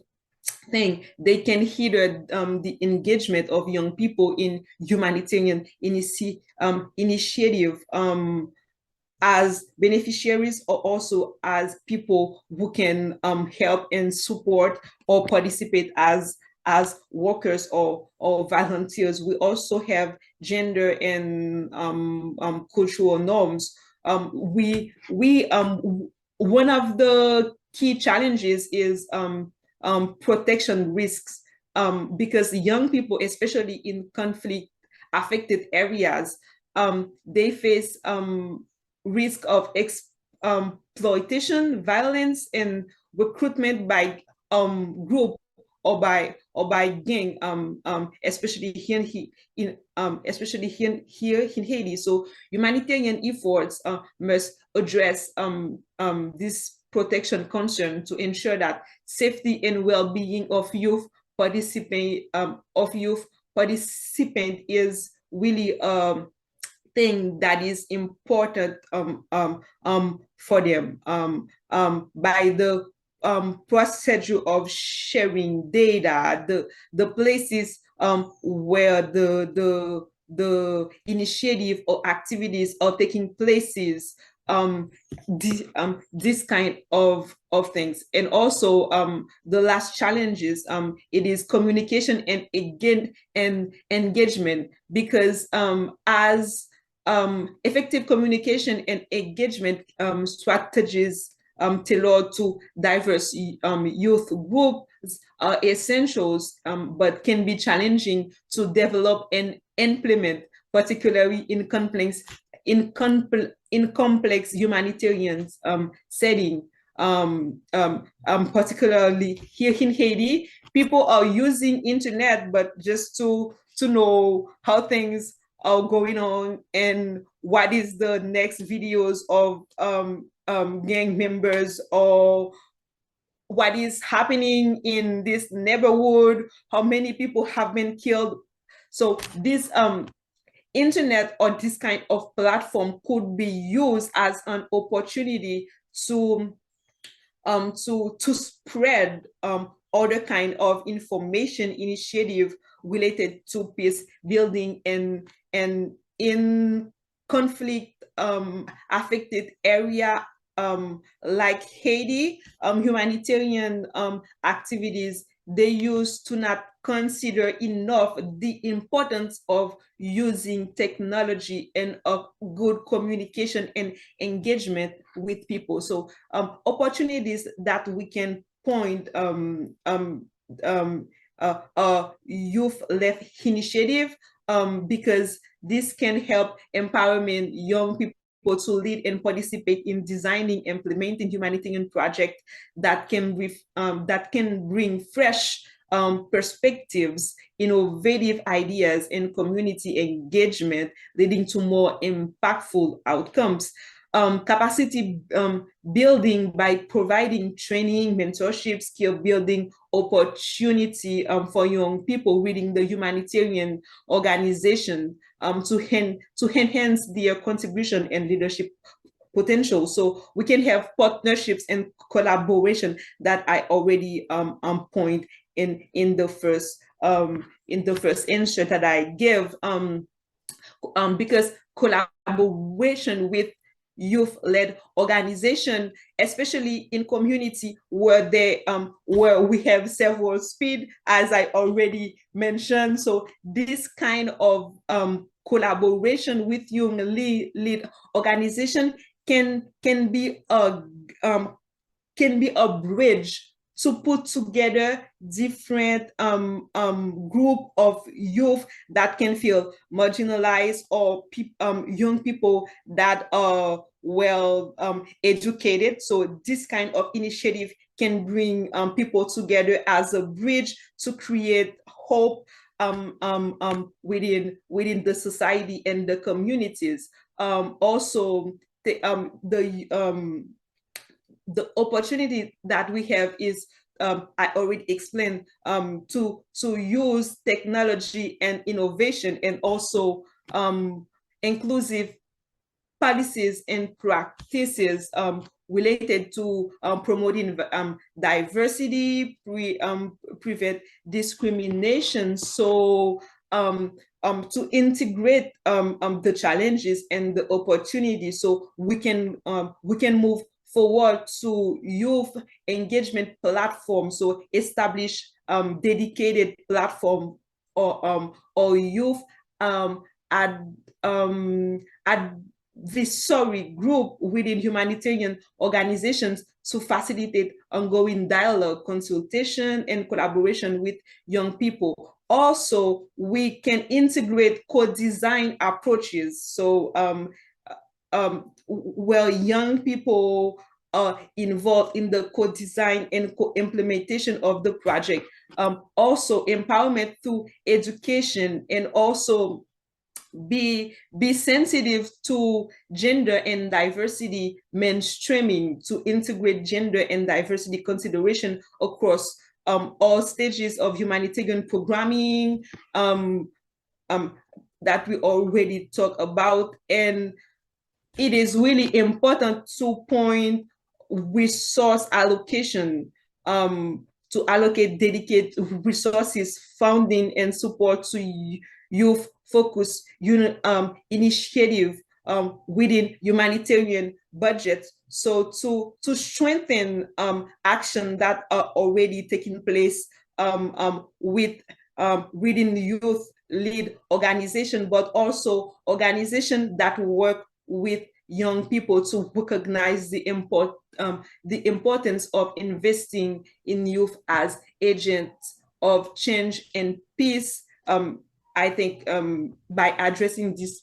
thing. They can hinder the engagement of young people in humanitarian initiative as beneficiaries or also as people who can help and support or participate as workers or volunteers. We also have gender and cultural norms. One of the key challenges is protection risks, because young people, especially in conflict affected areas, they face risk of exploitation, violence, and recruitment by group or by gang, especially here in Haiti. So humanitarian efforts must address this protection concern to ensure that safety and well-being of youth participant is really thing that is important for them by the procedure of sharing data, the places where the initiative or activities are taking places, this kind of things. And also the last challenges, it is communication and again and engagement, because as effective communication and engagement strategies tailored to diverse youth groups are essentials, but can be challenging to develop and implement, particularly in complex humanitarian setting. Particularly here in Haiti, people are using internet, but just to know how things are going on and what is the next videos of gang members, or what is happening in this neighborhood, how many people have been killed. So this internet or this kind of platform could be used as an opportunity to spread other kind of information initiative related to peace building and in conflict affected area like Haiti. Humanitarian activities, they used to not consider enough the importance of using technology and of good communication and engagement with people. So opportunities that we can point youth-led initiative, because this can help empowerment young people to lead and participate in designing, implementing humanitarian projects that can bring fresh perspectives, innovative ideas, and community engagement, leading to more impactful outcomes. Capacity building by providing training, mentorship, skill building opportunity for young people within the humanitarian organization to enhance their contribution and leadership potential. So we can have partnerships and collaboration that I already point in the first answer that I gave, because collaboration with youth-led organization, especially in community where where we have several speed, as I already mentioned. So this kind of collaboration with young lead organization can be a bridge to put together different group of youth that can feel marginalized, or young people that are well educated. So this kind of initiative can bring people together as a bridge to create hope within the society and the communities. Also, the opportunity that we have is, I already explained, to use technology and innovation, and also inclusive policies and practices related to promoting diversity, prevent discrimination. So to integrate the challenges and the opportunities, so we can move forward to youth engagement platform. So establish dedicated platform or youth advisory group within humanitarian organizations to facilitate ongoing dialogue, consultation, and collaboration with young people. Also, we can integrate co-design approaches. So where young people are involved in the co-design and co-implementation of the project. Also, empowerment through education, and also be sensitive to gender and diversity mainstreaming, to integrate gender and diversity consideration across all stages of humanitarian programming, that we already talked about, and it is really important to point resource allocation, to allocate dedicated resources, funding, and support to youth focus initiative within humanitarian budget. So to strengthen action that are already taking place within the youth lead organization, but also organizations that work with young people to recognize the importance of investing in youth as agents of change and peace. I think by addressing these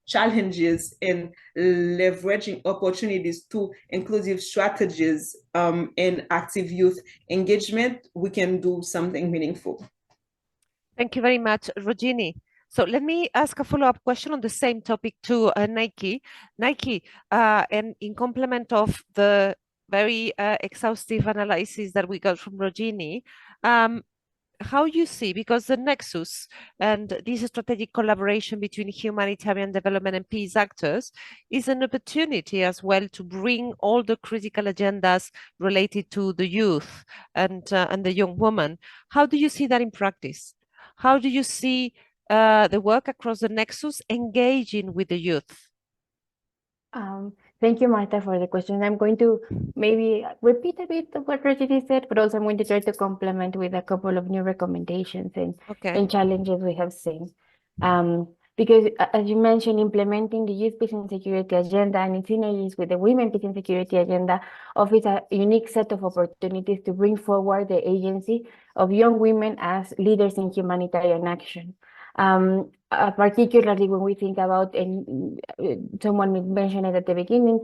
challenges and leveraging opportunities to inclusive strategies and active youth engagement, we can do something meaningful. Thank you very much, Rogini. So let me ask a follow-up question on the same topic to Nike. Nike, and in complement of the very exhaustive analysis that we got from Rogini, how you see, because the nexus and this strategic collaboration between humanitarian development and peace actors is an opportunity as well to bring all the critical agendas related to the youth and the young woman. How do you see that in practice? How do you see the work across the nexus engaging with the youth? Thank you, Marta, for the question. I'm going to maybe repeat a bit of what Rogini said, but also I'm going to try to complement with a couple of new recommendations and challenges we have seen. Because as you mentioned, implementing the youth peace and security agenda and its synergies with the women peace and security agenda offers a unique set of opportunities to bring forward the agency of young women as leaders in humanitarian action. Particularly when we think about, and someone mentioned it at the beginning,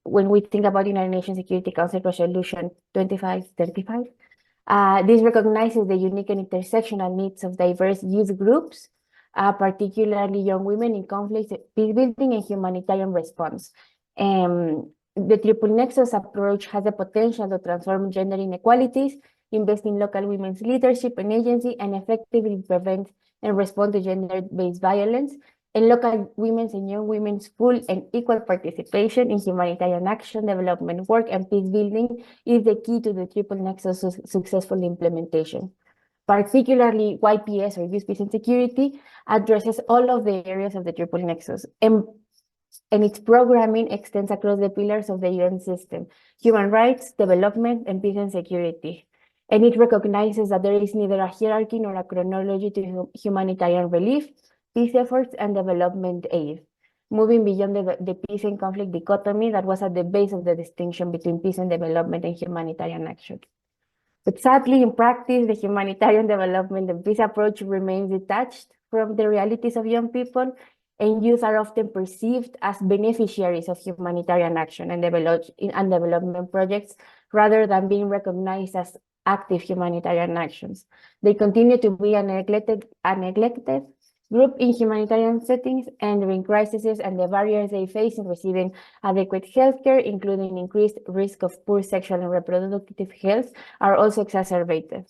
when we think about United Nations Security Council Resolution 2535, this recognizes the unique and intersectional needs of diverse youth groups, particularly young women in conflict, peace building, and humanitarian response. The Triple Nexus approach has the potential to transform gender inequalities, invest in local women's leadership and agency, and effectively prevent and respond to gender-based violence, and local women's and young women's full and equal participation in humanitarian action, development work, and peace building is the key to the Triple Nexus successful implementation. Particularly, YPS, or Youth Peace and Security, addresses all of the areas of the Triple Nexus, and its programming extends across the pillars of the UN system: human rights, development, and peace and security. And it recognizes that there is neither a hierarchy nor a chronology to humanitarian relief, peace efforts, and development aid, moving beyond the peace and conflict dichotomy that was at the base of the distinction between peace and development and humanitarian action. But sadly, in practice, the humanitarian development and peace approach remains detached from the realities of young people, and youth are often perceived as beneficiaries of humanitarian action and development projects, rather than being recognized as active humanitarian actions. They continue to be a neglected group in humanitarian settings, and during crises and the barriers they face in receiving adequate healthcare, including increased risk of poor sexual and reproductive health, are also exacerbated.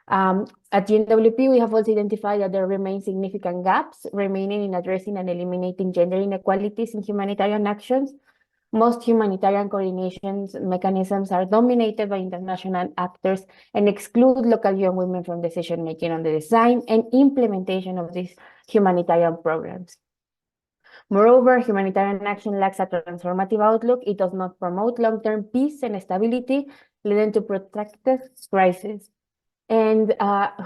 At GNWP, we have also identified that there remain significant gaps remaining in addressing and eliminating gender inequalities in humanitarian actions. Most humanitarian coordination mechanisms are dominated by international actors and exclude local young women from decision-making on the design and implementation of these humanitarian programs. Moreover, humanitarian action lacks a transformative outlook. It does not promote long-term peace and stability, leading to protracted crises. And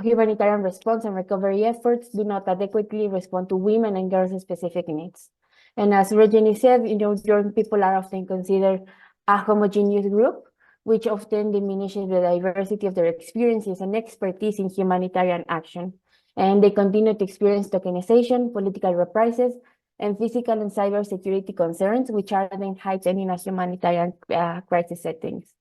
humanitarian response and recovery efforts do not adequately respond to women and girls' specific needs. And as Rogini said, young people are often considered a homogeneous group, which often diminishes the diversity of their experiences and expertise in humanitarian action. And they continue to experience tokenization, political reprisals, and physical and cyber security concerns, which are then heightened in a humanitarian crisis settings.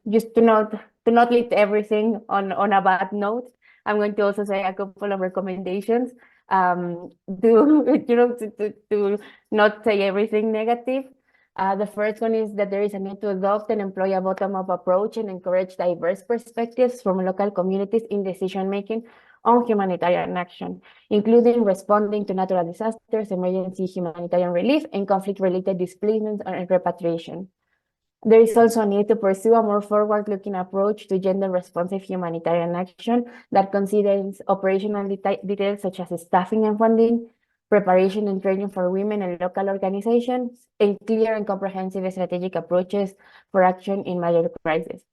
Just to not leave everything on a bad note, I'm going to also say a couple of recommendations to not say everything negative. The first one is that there is a need to adopt and employ a bottom-up approach and encourage diverse perspectives from local communities in decision-making on humanitarian action, including responding to natural disasters, emergency humanitarian relief, and conflict-related displacement and repatriation. There is also a need to pursue a more forward-looking approach to gender-responsive humanitarian action that considers operational details such as staffing and funding, preparation and training for women and local organizations, and clear and comprehensive strategic approaches for action in major crises.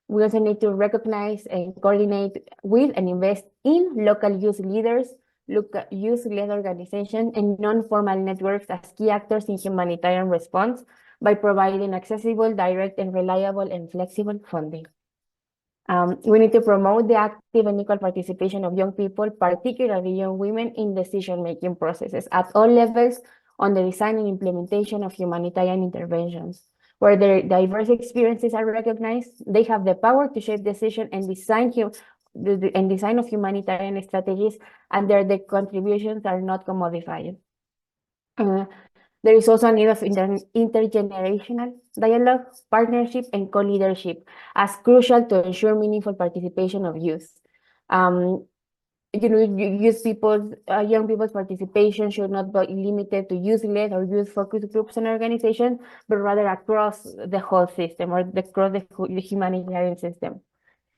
We also need to recognize and coordinate with and invest in local youth leaders, youth-led organizations, and non-formal networks as key actors in humanitarian response by providing accessible, direct, and reliable and flexible funding. We need to promote the active and equal participation of young people, particularly young women, in decision-making processes at all levels on the design and implementation of humanitarian interventions. Where their diverse experiences are recognized, they have the power to shape decision and design of humanitarian strategies, and their contributions are not commodified. There is also a need of intergenerational dialogue, partnership, and co-leadership as crucial to ensure meaningful participation of youth. Young people's participation should not be limited to youth-led or youth-focused groups and organizations, but rather across the whole system or across the humanitarian system.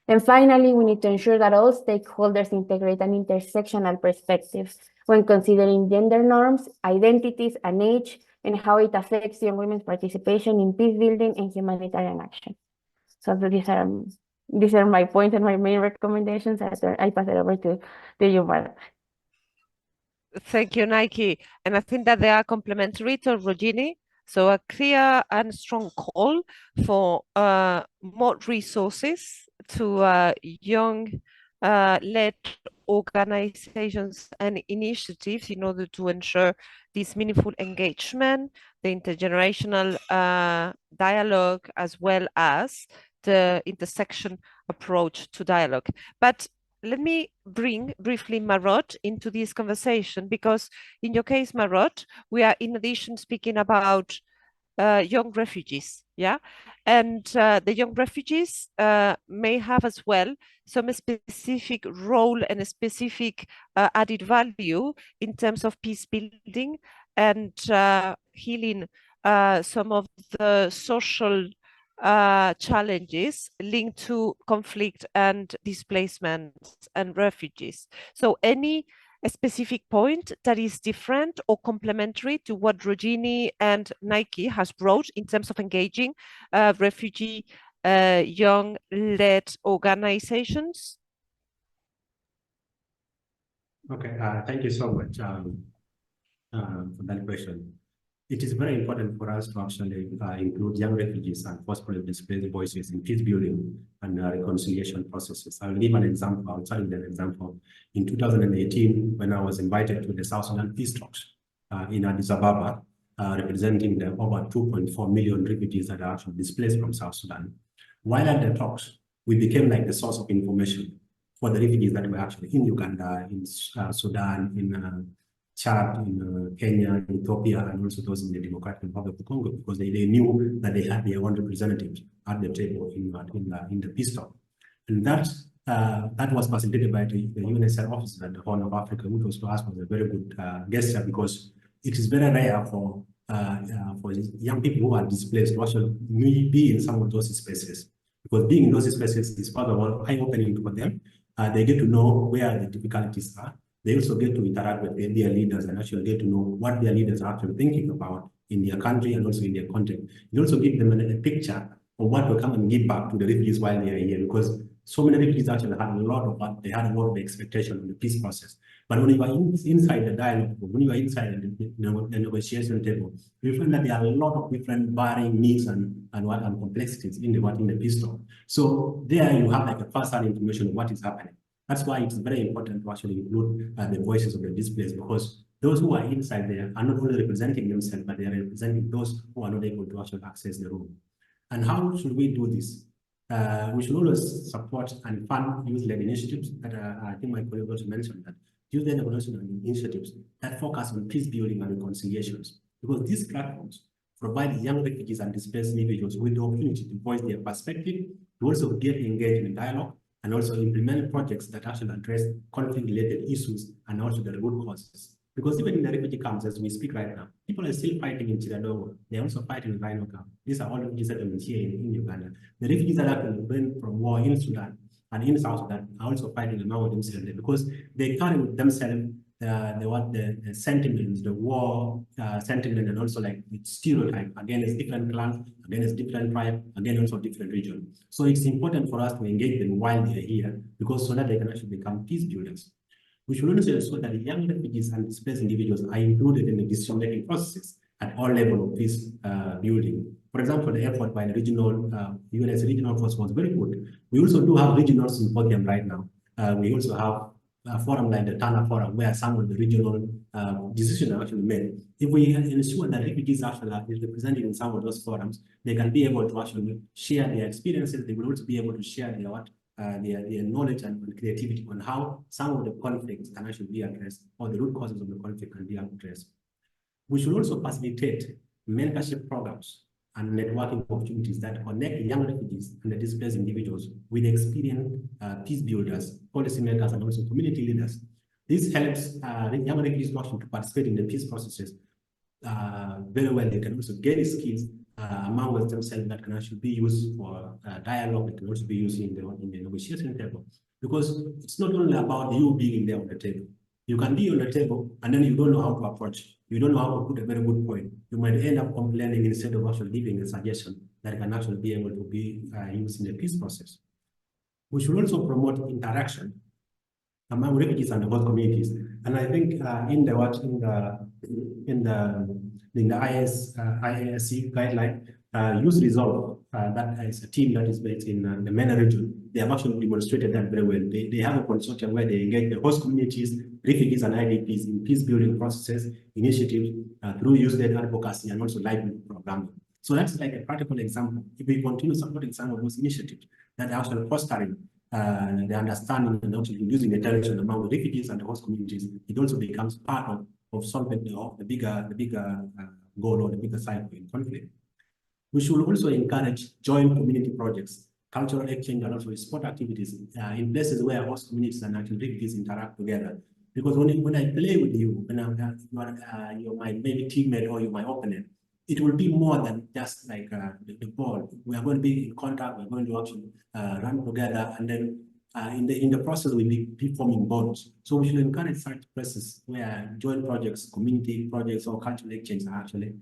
And finally, we need to ensure that all stakeholders integrate an intersectional perspective when considering gender norms, identities, and age, and how it affects young women's participation in peace building and humanitarian action. So these are my points and my main recommendations. I pass it over to you, Marta. Thank you, Nike. And I think that they are complementary to Rogini. So a clear and strong call for more resources to young-led organizations and initiatives in order to ensure this meaningful engagement, the intergenerational dialogue, as well as the intersection approach to dialogue. But let me bring briefly Marot into this conversation, because in your case, Marot, we are in addition speaking about young refugees, yeah? And the young refugees may have as well some specific role and a specific added value in terms of peace building and healing some of the social challenges linked to conflict and displacement and refugees. So any specific point that is different or complementary to what Rogini and Nike has brought in terms of engaging refugee young-led organizations? Okay, thank you so much for that question. It is very important for us to actually include young refugees and forcibly displaced voices in peace building and reconciliation processes. I'll give an example. I'll tell you an example. In 2018, when I was invited to the South Sudan Peace Talks in Addis Ababa, representing the over 2.4 million refugees that are actually displaced from South Sudan. While at the talks, we became like the source of information for the refugees that were actually in Uganda, in Sudan, in Chad, in Kenya, Ethiopia, and also those in the Democratic Republic of Congo, because they knew that they had their own representatives at the table in the peace talk. And that was facilitated by the UNHCR officer at the Horn of Africa, which was to us was a very good gesture, because it is very rare for young people who are displaced to actually be in some of those spaces. Because being in those spaces is part of all eye-opening for them. They get to know where the difficulties are. They also get to interact with their leaders and actually get to know what their leaders are actually thinking about in their country and also in their content. It also gives them a picture of what will come and give back to the refugees while they are here, because so many refugees actually had a lot of expectation on the peace process. But when you are inside the dialogue, when you are inside the negotiation table, you find that there are a lot of different varying needs and complexities in the peace talk. So there you have like a first-hand information of what is happening. That's why it's very important to actually include the voices of the displaced, because those who are inside there are not only representing themselves, but they are representing those who are not able to actually access the room. And how should we do this? We should always support and fund youth-led initiatives that I think my colleague also mentioned, that youth-led initiatives that focus on peace building and reconciliations, because these platforms provide young refugees and displaced individuals with the opportunity to voice their perspective, to also get engaged in dialogue, and also implement projects that actually address conflict-related issues and also the root causes. Because even in the refugee camps, as we speak right now, people are still fighting in Chiradogo. They're also fighting in Rhino camp. These are all refugee settlements here in Uganda. The refugees that are been from war in Sudan and in South Sudan are also fighting among themselves because they carry with themselves the sentiments, the war sentiment, and also like the stereotype against different clans, against different tribes, against also different regions. So it's important for us to engage them while they're here, because so that they can actually become peace builders. We should also ensure that young refugees and displaced individuals are included in the decision-making processes at all levels of peace building. For example, the effort by the regional UNS regional force was very good. We also do have regional symposium right now. We also have a forum like the Tana Forum, where some of the regional decisions are actually made. If we ensure that refugees actually are represented in some of those forums, they can be able to actually share their experiences. They will also be able to share their knowledge and creativity on how some of the conflicts can actually be addressed, or the root causes of the conflict can be addressed. We should also facilitate mentorship programs and networking opportunities that connect young refugees and the displaced individuals with experienced peace builders, policymakers, and also community leaders. This helps young refugees to participate in the peace processes very well. They can also gain skills among themselves that can actually be used for dialogue. It can also be used in the negotiation table, because it's not only about you being there on the table. You can be on the table and then you don't know how to approach. You don't know how to put a very good point. You might end up complaining instead of actually giving a suggestion that can actually be able to be used in the peace process. We should also promote interaction among refugees and the host communities. And I think in the IASC guideline, Use Resolve, that is a team that is based in the MENA region. They have actually demonstrated that very well. They have a consortium where they engage the host communities, refugees, and IDPs in peace building processes, initiatives through youth-led advocacy and also livelihood programming. So that's like a practical example. If we continue supporting some of those initiatives that are actually fostering the understanding and also using the tension among the refugees and the host communities, it also becomes part of solving the bigger goal or the bigger cycle in conflict. We should also encourage joint community projects, cultural exchange, and also sport activities in places where host communities and actual refugees interact together. Because when I play with you, when you're my maybe teammate or you're my opponent, it will be more than just like the ball. We are going to be in contact. We're going to actually run together, and then in the process we'll be forming bonds. So we should encourage such places where joint projects, community projects, or cultural exchange are actually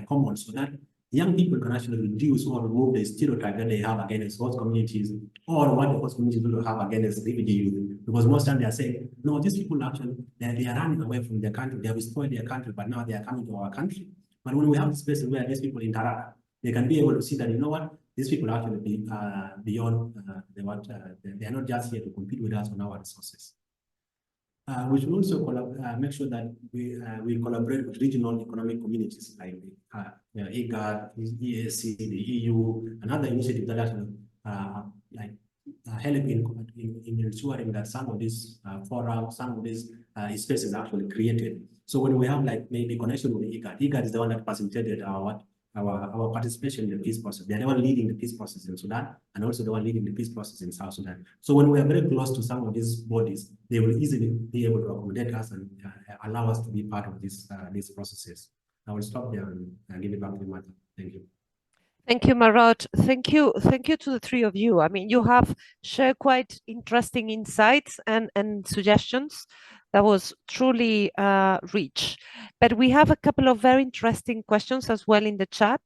common, so that young people can actually reduce or remove the stereotype that they have against host communities, or what the host communities will have against refugee youth. Because most times they are saying, no, these people actually, they are running away from their country. They have destroyed their country, but now they are coming to our country. But when we have spaces where these people interact, they can be able to see that, you know what, these people are actually beyond they are not just here to compete with us on our resources. We should also make sure that we collaborate with regional economic communities like the IGAD, IASC, the EU, and other initiatives that actually help in ensuring that some of these forums, some of these spaces are actually created. So when we have like maybe connection with IGAD, IGAD is the one that facilitated our participation in the peace process. They're the one leading the peace process in Sudan, and also the one leading the peace process in South Sudan. So when we are very close to some of these bodies, they will easily be able to accommodate us and allow us to be part of these processes. I will stop there and give it back to Martha. Thank you. Thank you, Marat. Thank you to the three of you. I mean, you have shared quite interesting insights and suggestions. That was truly rich. But we have a couple of very interesting questions as well in the chat.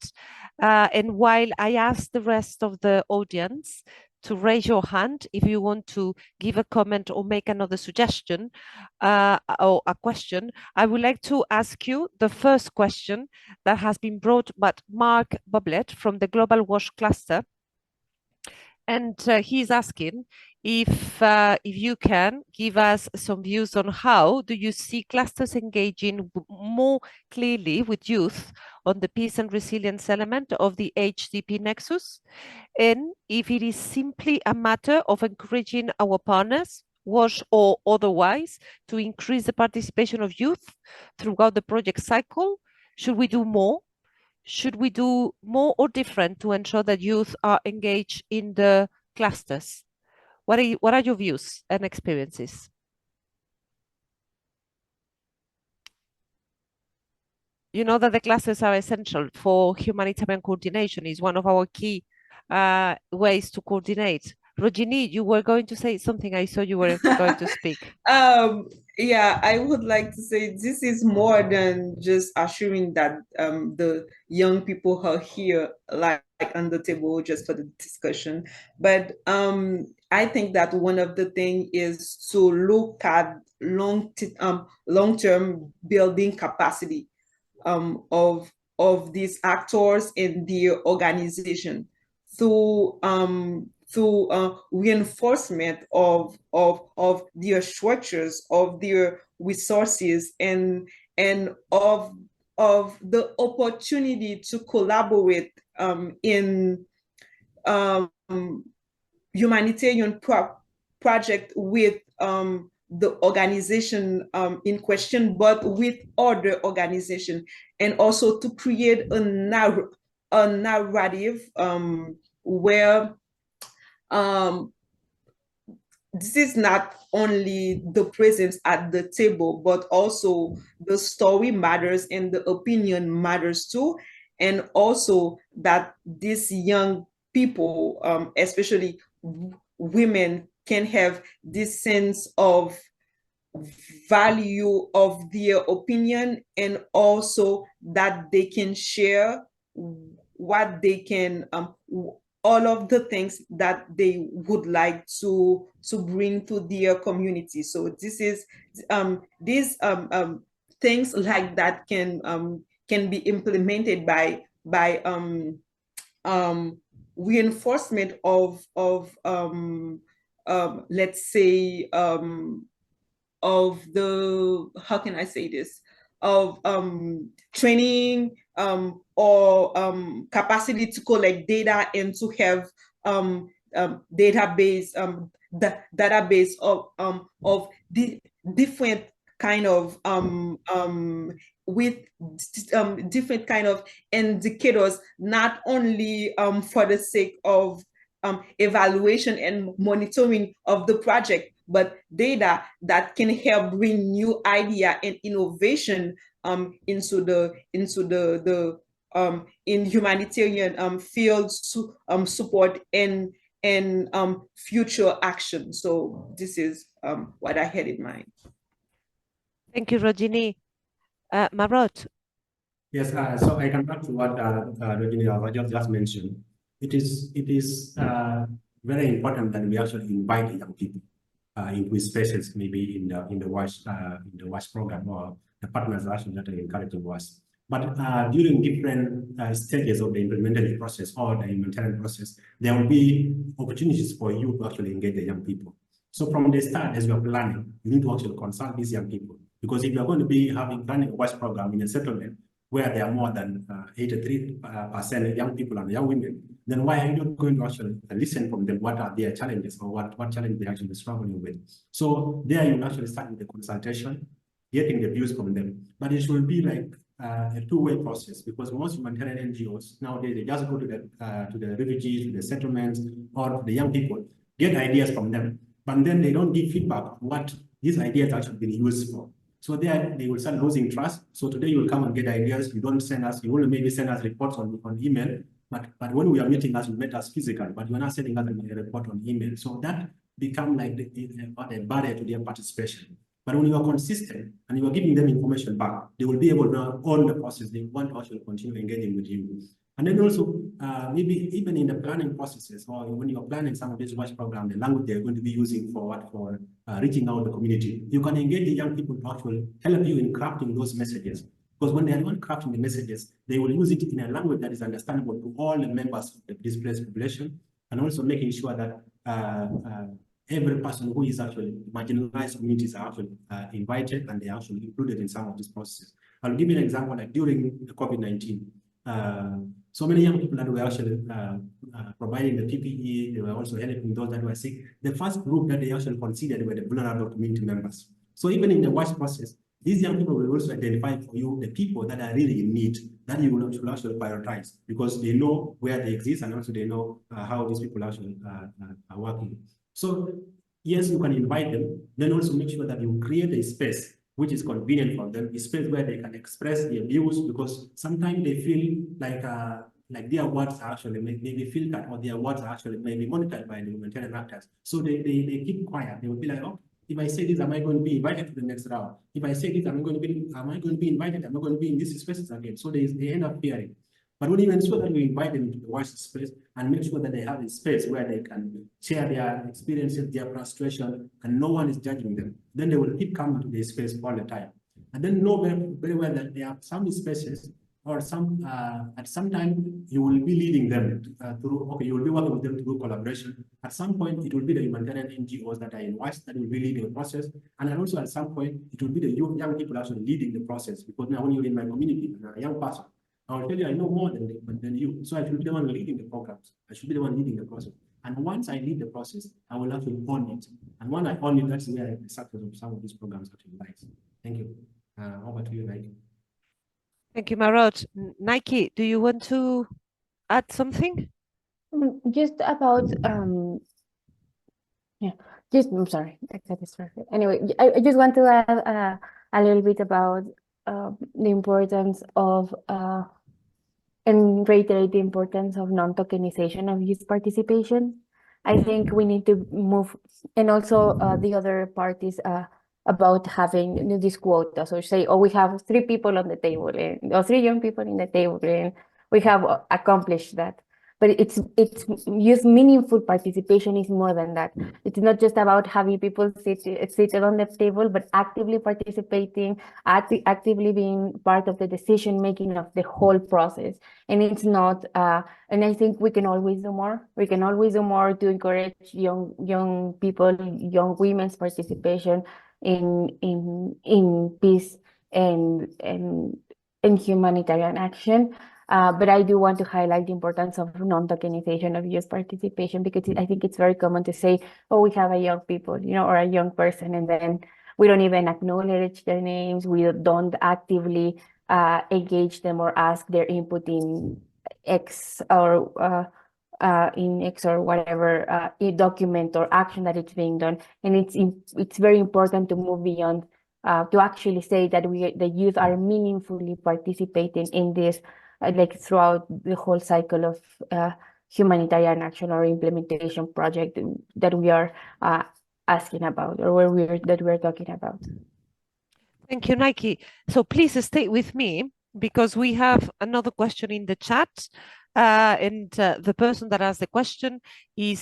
And while I ask the rest of the audience to raise your hand if you want to give a comment or make another suggestion or a question, I would like to ask you the first question that has been brought by Mark Boblet from the Global WASH cluster. And he's asking if you can give us some views on how do you see clusters engaging more clearly with youth on the peace and resilience element of the HDP nexus, and if it is simply a matter of encouraging our partners, WASH or otherwise, to increase the participation of youth throughout the project cycle. Should we do more? Should we do more or different to ensure that youth are engaged in the clusters? What are your views and experiences? You know that the classes are essential for humanitarian coordination. Is one of our key ways to coordinate. Rojini, you were going to say something. I saw you were going to speak. Yeah, I would like to say this is more than just assuring that the young people are here like on the table just for the discussion. But I think that one of the things is to look at long-term building capacity of these actors in the organization through reinforcement of their structures, of their resources, and of the opportunity to collaborate in humanitarian project with the organization in question, but with other organization, and also to create a narrative where this is not only the presence at the table, but also the story matters and the opinion matters too. And also that these young people, especially women, can have this sense of value of their opinion, and also that they can share what they can all of the things that they would like to bring to their community. So this is these things like that can be implemented by reinforcement of let's say of the, how can I say this, of training or capacity to collect data and to have database of the different kind of with different kind of indicators, not only for the sake of evaluation and monitoring of the project, but data that can help bring new idea and innovation into the in humanitarian fields to support and future action. So this is what I had in mind. Thank you, Rojini. Marot. Yes, so I come back to what Rojini just mentioned. It is very important that we actually invite young people into spaces, maybe in the WASH program, or the partners actually that are encouraging us. But during different stages of the implementation process or the humanitarian process, there will be opportunities for you to actually engage the young people. So from the start, as you are planning, you need to actually consult these young people, because if you are going to be planning a WASH program in a settlement where there are more than 83% young people and young women, then why are you not going to actually listen from them? What are their challenges, or what challenge they're actually struggling with? So there you actually start with the consultation, getting the views from them. But it should be like a two-way process, because most humanitarian NGOs nowadays, they just go to the refugees, to the settlements, or the young people, get ideas from them, but then they don't give feedback on what these ideas actually been used for. So there they will start losing trust. So today you will come and get ideas. You don't send us, you will maybe send us reports on email, but when we are meeting us, you met us physically, but you're not sending us a report on email. So that become like a barrier to their participation. But when you are consistent and you are giving them information back, they will be able to own the process. They want to actually continue engaging with you. And then also, maybe even in the planning processes, or when you're planning some of these WASH programs, the language they're going to be using for reaching out the community, you can engage the young people to actually help you in crafting those messages. Because when they are not crafting the messages, they will use it in a language that is understandable to all the members of the displaced population, and also making sure that every person who is actually marginalized communities are actually invited, and they are actually included in some of these processes. I'll give you an example, like during the COVID-19, so many young people that were actually providing the PPE, they were also helping those that were sick. The first group that they actually considered were the vulnerable community members. So even in the WASH process, these young people will also identify for you the people that are really in need, that you will actually prioritize, because they know where they exist, and also they know how these people actually are working. So yes, you can invite them, then also make sure that you create a space which is convenient for them, a space where they can express their views, because sometimes they feel like their words are actually maybe filtered, or their words are actually maybe monitored by the humanitarian actors. So they keep quiet. They will be like, oh, if I say this, am I going to be invited to the next round? If I say this, am I going to be invited? Am I going to be in these spaces again? So they end up fearing. But when you ensure that we invite them into the voice space and make sure that they have a space where they can share their experiences, their frustration, and no one is judging them, then they will keep coming to this space all the time. And then know very well that there are some spaces or some at some time you will be leading them through, okay, you will be working with them through collaboration. At some point, it will be the humanitarian NGOs that are in WISE that will be leading the process. And also at some point, it will be the young people actually leading the process, because now when you're in my community and a young person, I'll tell you, I know more than you. So I should be the one leading the programs. I should be the one leading the process. And once I lead the process, I will have to own it. And when I own it, that's where the success of some of these programs actually lies. Thank you. Over to you, Nike. Thank you, Marot. Nike, do you want to add something? Just about yeah, just I'm sorry, I got distracted. Anyway, I just want to add a little bit about the importance of and reiterate the importance of non-tokenization of youth participation. I think we need to move, and also the other part is about having this quota. So say, oh, we have 3 people on the table, or 3 young people in the table, and we have accomplished that. But it's youth meaningful participation is more than that. It's not just about having people seated on the table, but actively participating, actively being part of the decision making of the whole process. And it's not, and I think we can always do more. We can always do more to encourage young people, young women's participation in peace and humanitarian action. But I do want to highlight the importance of non-tokenization of youth participation, because I think it's very common to say, oh, we have a young people, or a young person, and then we don't even acknowledge their names. We don't actively engage them or ask their input in X or whatever document or action that it's being done. And it's very important to move beyond to actually say that the youth are meaningfully participating in this, like throughout the whole cycle of humanitarian action or implementation project that we are asking about, or that we're talking about. Thank you, Nike. So please stay with me, because we have another question in the chat. And the person that asked the question is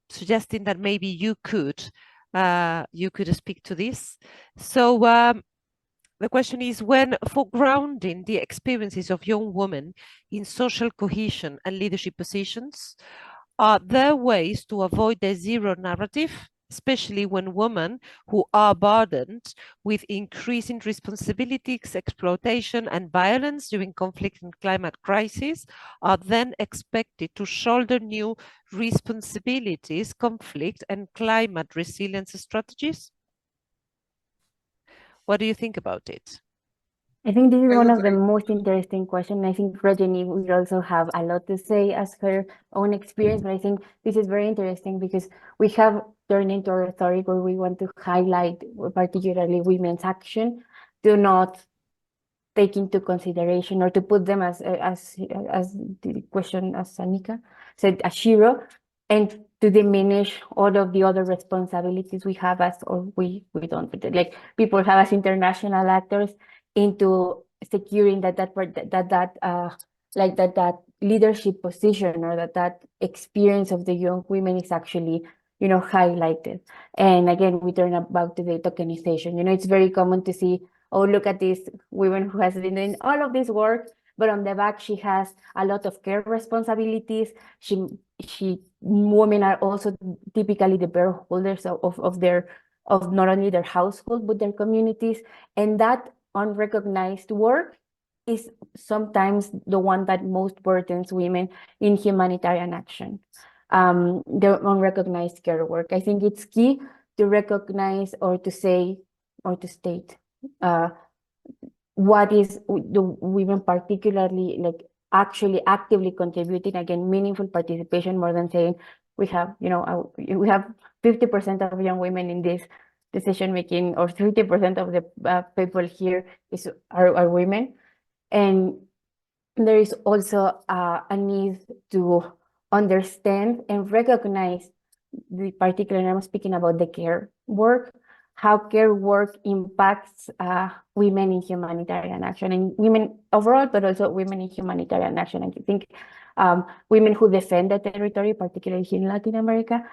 suggesting that maybe you could speak to this. So the question is, when foregrounding the experiences of young women in social cohesion and leadership positions, are there ways to avoid the zero narrative, especially when women who are burdened with increasing responsibilities, exploitation, and violence during conflict and climate crisis are then expected to shoulder new responsibilities, conflict, and climate resilience strategies? What do you think about it? I think this is one of the most interesting questions. I think Rajani will also have a lot to say as her own experience, but I think this is very interesting because we have turned into a rhetoric where we want to highlight particularly women's action, to not take into consideration or to put them as the question, as Anika said, a hero, and to diminish all of the other responsibilities we have as, or we don't, like people have as international actors, into securing that leadership position, or that experience of the young women is actually, highlighted. And again, we turn about to the tokenization. It's very common to see, oh, look at this woman who has been doing all of this work, but on the back she has a lot of care responsibilities. Women are also typically the bear holders of not only their household but their communities, and that unrecognized work is sometimes the one that most burdens women in humanitarian action. The unrecognized care work. I think it's key to recognize, or to say, or to state what is the women particularly, like, actually actively contributing, again, meaningful participation, more than saying we have, we have 50% of young women in this decision making, or 30% of the people here are women. And there is also a need to understand and recognize particularly I'm speaking about the care work, how care work impacts women in humanitarian action, and women overall, but also women in humanitarian action. I think women who defend the territory, particularly here in Latin America,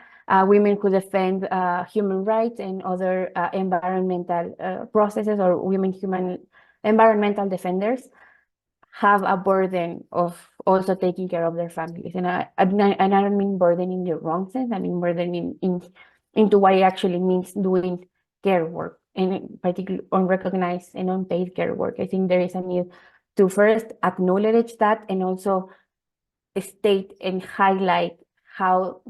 women who defend human rights and other environmental processes, or environmental defenders, have a burden of also taking care of their families. And I don't mean burden in the wrong sense. I mean burden into what it actually means doing care work, and in particular unrecognized and unpaid care work. I think there is a need to first acknowledge that, and also state and highlight how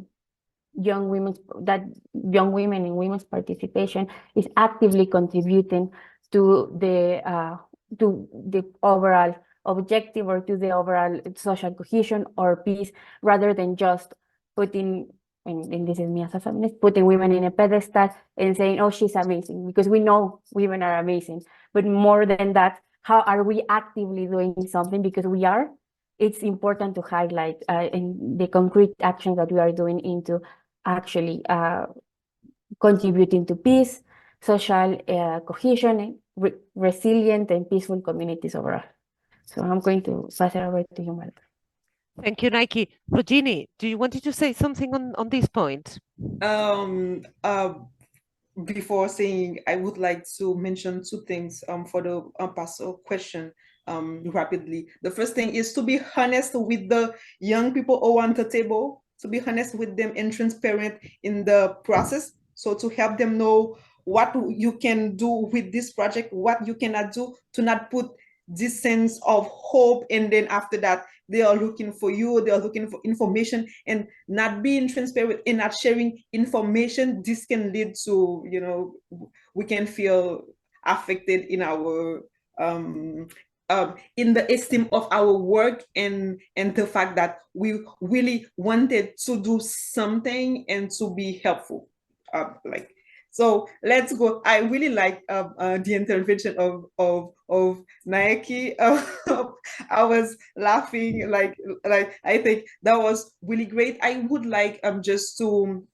young women and women's participation is actively contributing to the overall objective, or to the overall social cohesion or peace, rather than just putting, and this is me as a feminist, putting women in a pedestal and saying, oh, she's amazing, because we know women are amazing. But more than that, how are we actively doing something? Because we are. It's important to highlight in the concrete actions that we are doing into actually contributing to peace, social cohesion, resilient and peaceful communities overall. So I'm going to pass it over to you, Marta. Thank you, Nike. Rogini, do you wanted to say something on this point? Before saying, I would like to mention two things for the Paso question rapidly. The first thing is to be honest with the young people around the table, to be honest with them and transparent in the process. So to help them know what you can do with this project, what you cannot do, to not put this sense of hope, and then after that they are looking for you, they are looking for information, and not being transparent and not sharing information. This can lead to, we can feel affected in our in the esteem of our work, and the fact that we really wanted to do something and to be helpful. So let's go. I really like the intervention of Nike. I was laughing, like I think that was really great. I would like just to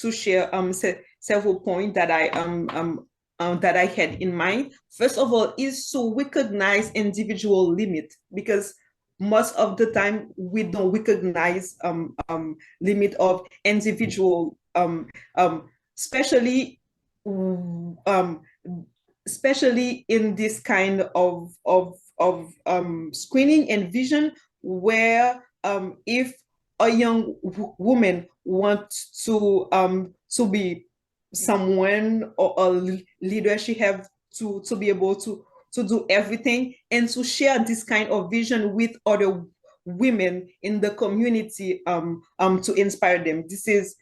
share several points that I had in mind. First of all, is to recognize individual limit, because most of the time we don't recognize limit of individual, especially in this kind of screening and vision, where if a young woman wants to be someone or a leader, she have to be able to do everything, and to share this kind of vision with other women in the community to inspire them. This is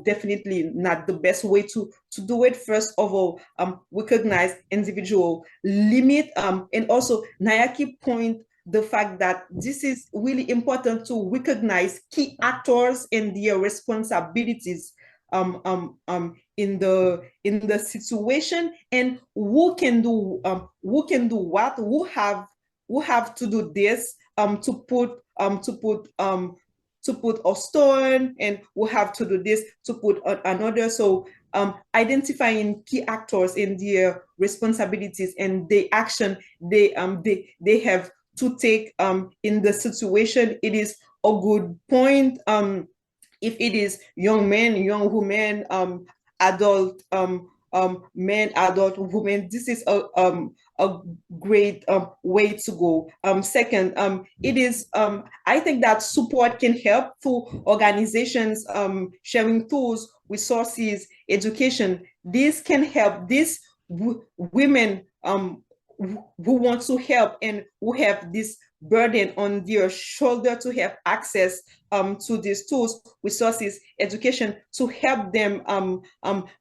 definitely not the best way to do it. First of all, recognize individual limit, and also Nayaki point the fact that this is really important to recognize key actors and their responsibilities in the situation, and who can do what, who have to do this, to put a stone, and who have to do this to put another. So identifying key actors in their responsibilities and the action they have to take in the situation. It is a good point. If it is young men, young women, adult men, adult women, this is a great way to go. Second, it is I think that support can help through organizations sharing tools, resources, education. This can help these women who want to help and who have this burden on their shoulder to have access to these tools, resources, education, to help them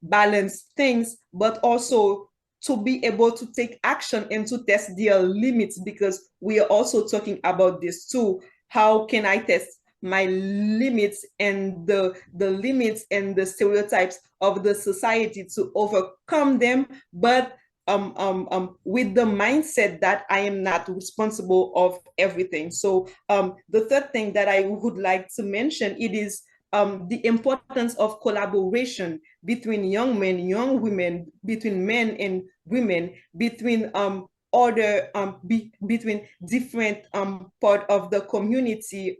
balance things, but also to be able to take action and to test their limits, because we are also talking about this too. how can I test my limits and the limits and the stereotypes of the society to overcome them, but with the mindset that I am not responsible of everything. So the third thing that I would like to mention, it is the importance of collaboration between young men, young women, between men and women, between between different part of the community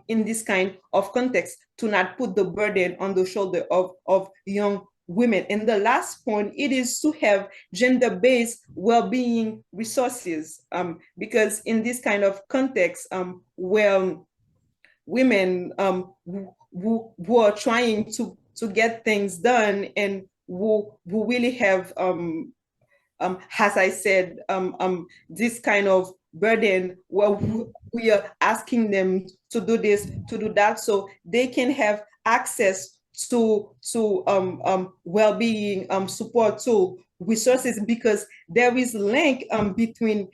in this kind of context, to not put the burden on the shoulder of young women. And the last point, it is to have gender-based well-being resources, because in this kind of context, where women who are trying to get things done, and who really have as I said, this kind of burden where we are asking them to do this, to do that, so they can have access to well-being support tool resources, because there is link between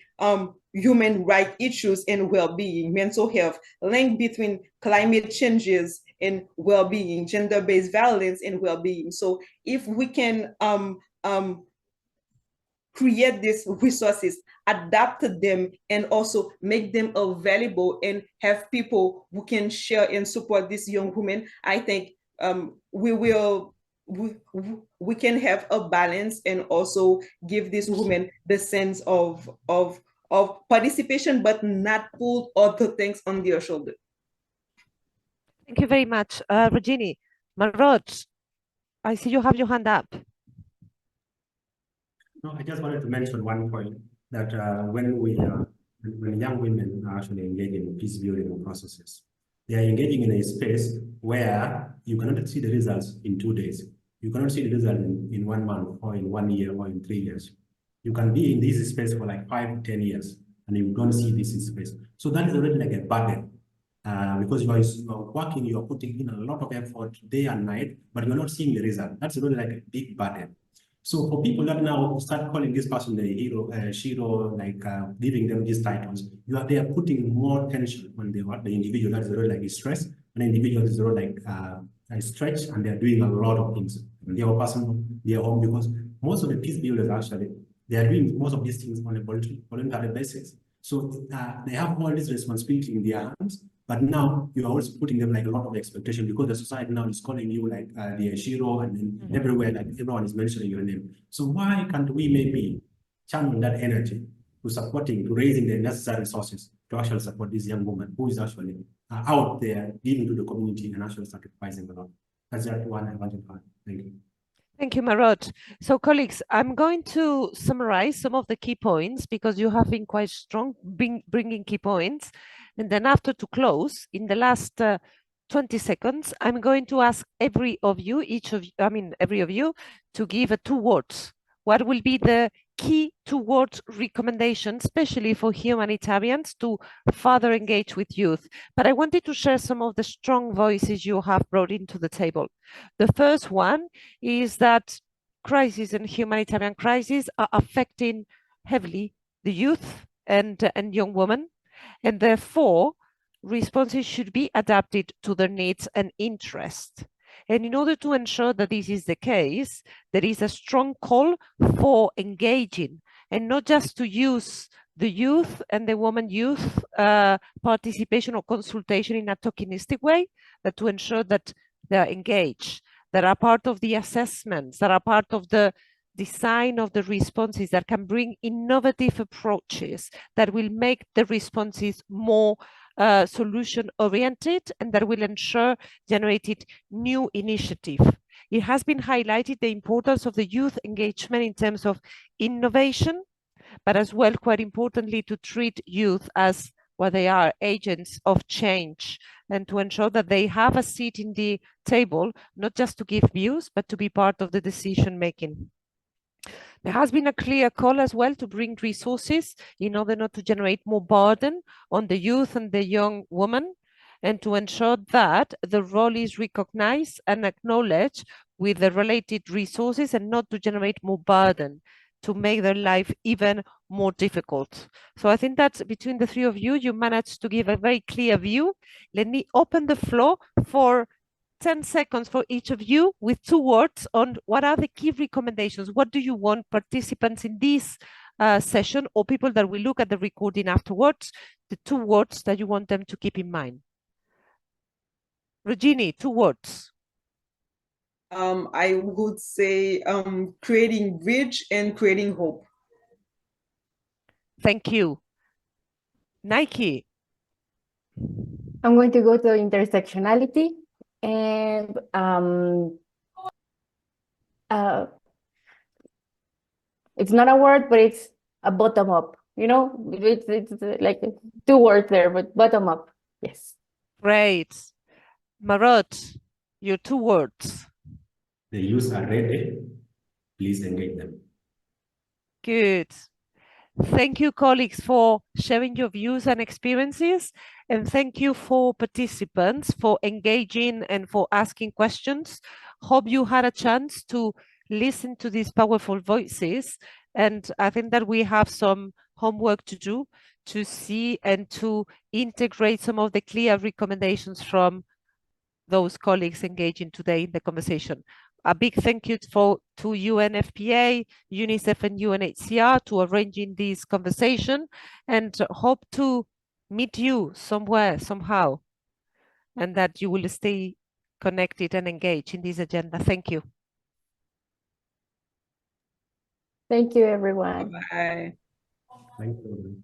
human rights issues and well-being, mental health, link between climate changes and well-being, gender-based violence and well-being. So if we can create these resources, adapt them, and also make them available, and have people who can share and support these young women, I think we can have a balance, and also give these women the sense of participation, but not put other things on their shoulder. Thank you very much, Regini. Marot, I see you have your hand up. No, I just wanted to mention one point, that when young women are actually engaging in peace building processes, they are engaging in a space where you cannot see the results in 2 days. You cannot see the result in 1 month, or in 1 year, or in 3 years. You can be in this space for like 5 to 10 years, and you don't see this space. So that is already like a burden, because you are working, you are putting in a lot of effort day and night, but you're not seeing the result. That's already like a big burden. So for people that now start calling this person the hero, Shiro, like giving them these titles, they are putting more tension on the individual that is already like stress, and the individual is already like stretched, and they're doing a lot of things. They are person, they are home, because most of the peace builders actually, they are doing most of these things on a voluntary basis. So they have all this responsibility in their hands, but now you are also putting them like a lot of expectation, because the society now is calling you like the Shiro, and then everywhere, like everyone is mentioning your name. So why can't we maybe channel that energy to supporting, to raising the necessary resources to actually support this young woman who is actually out there giving to the community and actually sacrificing a lot? That's that one I wanted to add. Thank you. Thank you, Marot. So, colleagues, I'm going to summarize some of the key points, because you have been quite strong bringing key points. And then after, to close, in the last 20 seconds, I'm going to ask every of you, to give 2 words. What will be the key 2 words recommendation, especially for humanitarians, to further engage with youth? But I wanted to share some of the strong voices you have brought into the table. The first one is that crisis and humanitarian crises are affecting heavily the youth and young women, and therefore responses should be adapted to their needs and interests. And in order to ensure that this is the case, there is a strong call for engaging, and not just to use the youth and the woman youth participation or consultation in a tokenistic way, but to ensure that they are engaged, that are part of the assessments, that are part of the design of the responses, that can bring innovative approaches that will make the responses more solution-oriented, and that will ensure generated new initiative. It has been highlighted the importance of the youth engagement in terms of innovation, but as well, quite importantly, to treat youth as what they are, agents of change, and to ensure that they have a seat in the table, not just to give views, but to be part of the decision-making. There has been a clear call as well to bring resources in order not to generate more burden on the youth and the young woman, and to ensure that the role is recognized and acknowledged with the related resources, and not to generate more burden. to make their life even more difficult. So I think that between the three of you, you managed to give a very clear view. Let me open the floor for 10 seconds for each of you with 2 words on what are the key recommendations. What do you want participants in this session or people that will look at the recording afterwards, the 2 words that you want them to keep in mind? Regini, 2 words. I would say creating bridge and creating hope. Thank you. Nike. I'm going to go to intersectionality and it's not a word, but it's a bottom up. You know, it's like 2 words there, but bottom up. Yes. Great. Marot, your 2 words. The youth are ready. Please engage them. Good. Thank you, colleagues, for sharing your views and experiences. And thank you for participants for engaging and for asking questions. Hope you had a chance to listen to these powerful voices. And I think that we have some homework to do to see and to integrate some of the clear recommendations from those colleagues engaging today in the conversation. A big thank you to UNFPA, UNICEF and UNHCR to arranging this conversation, and hope to meet you somewhere, somehow, and that you will stay connected and engaged in this agenda. Thank you. Thank you, everyone. Bye. Thank you.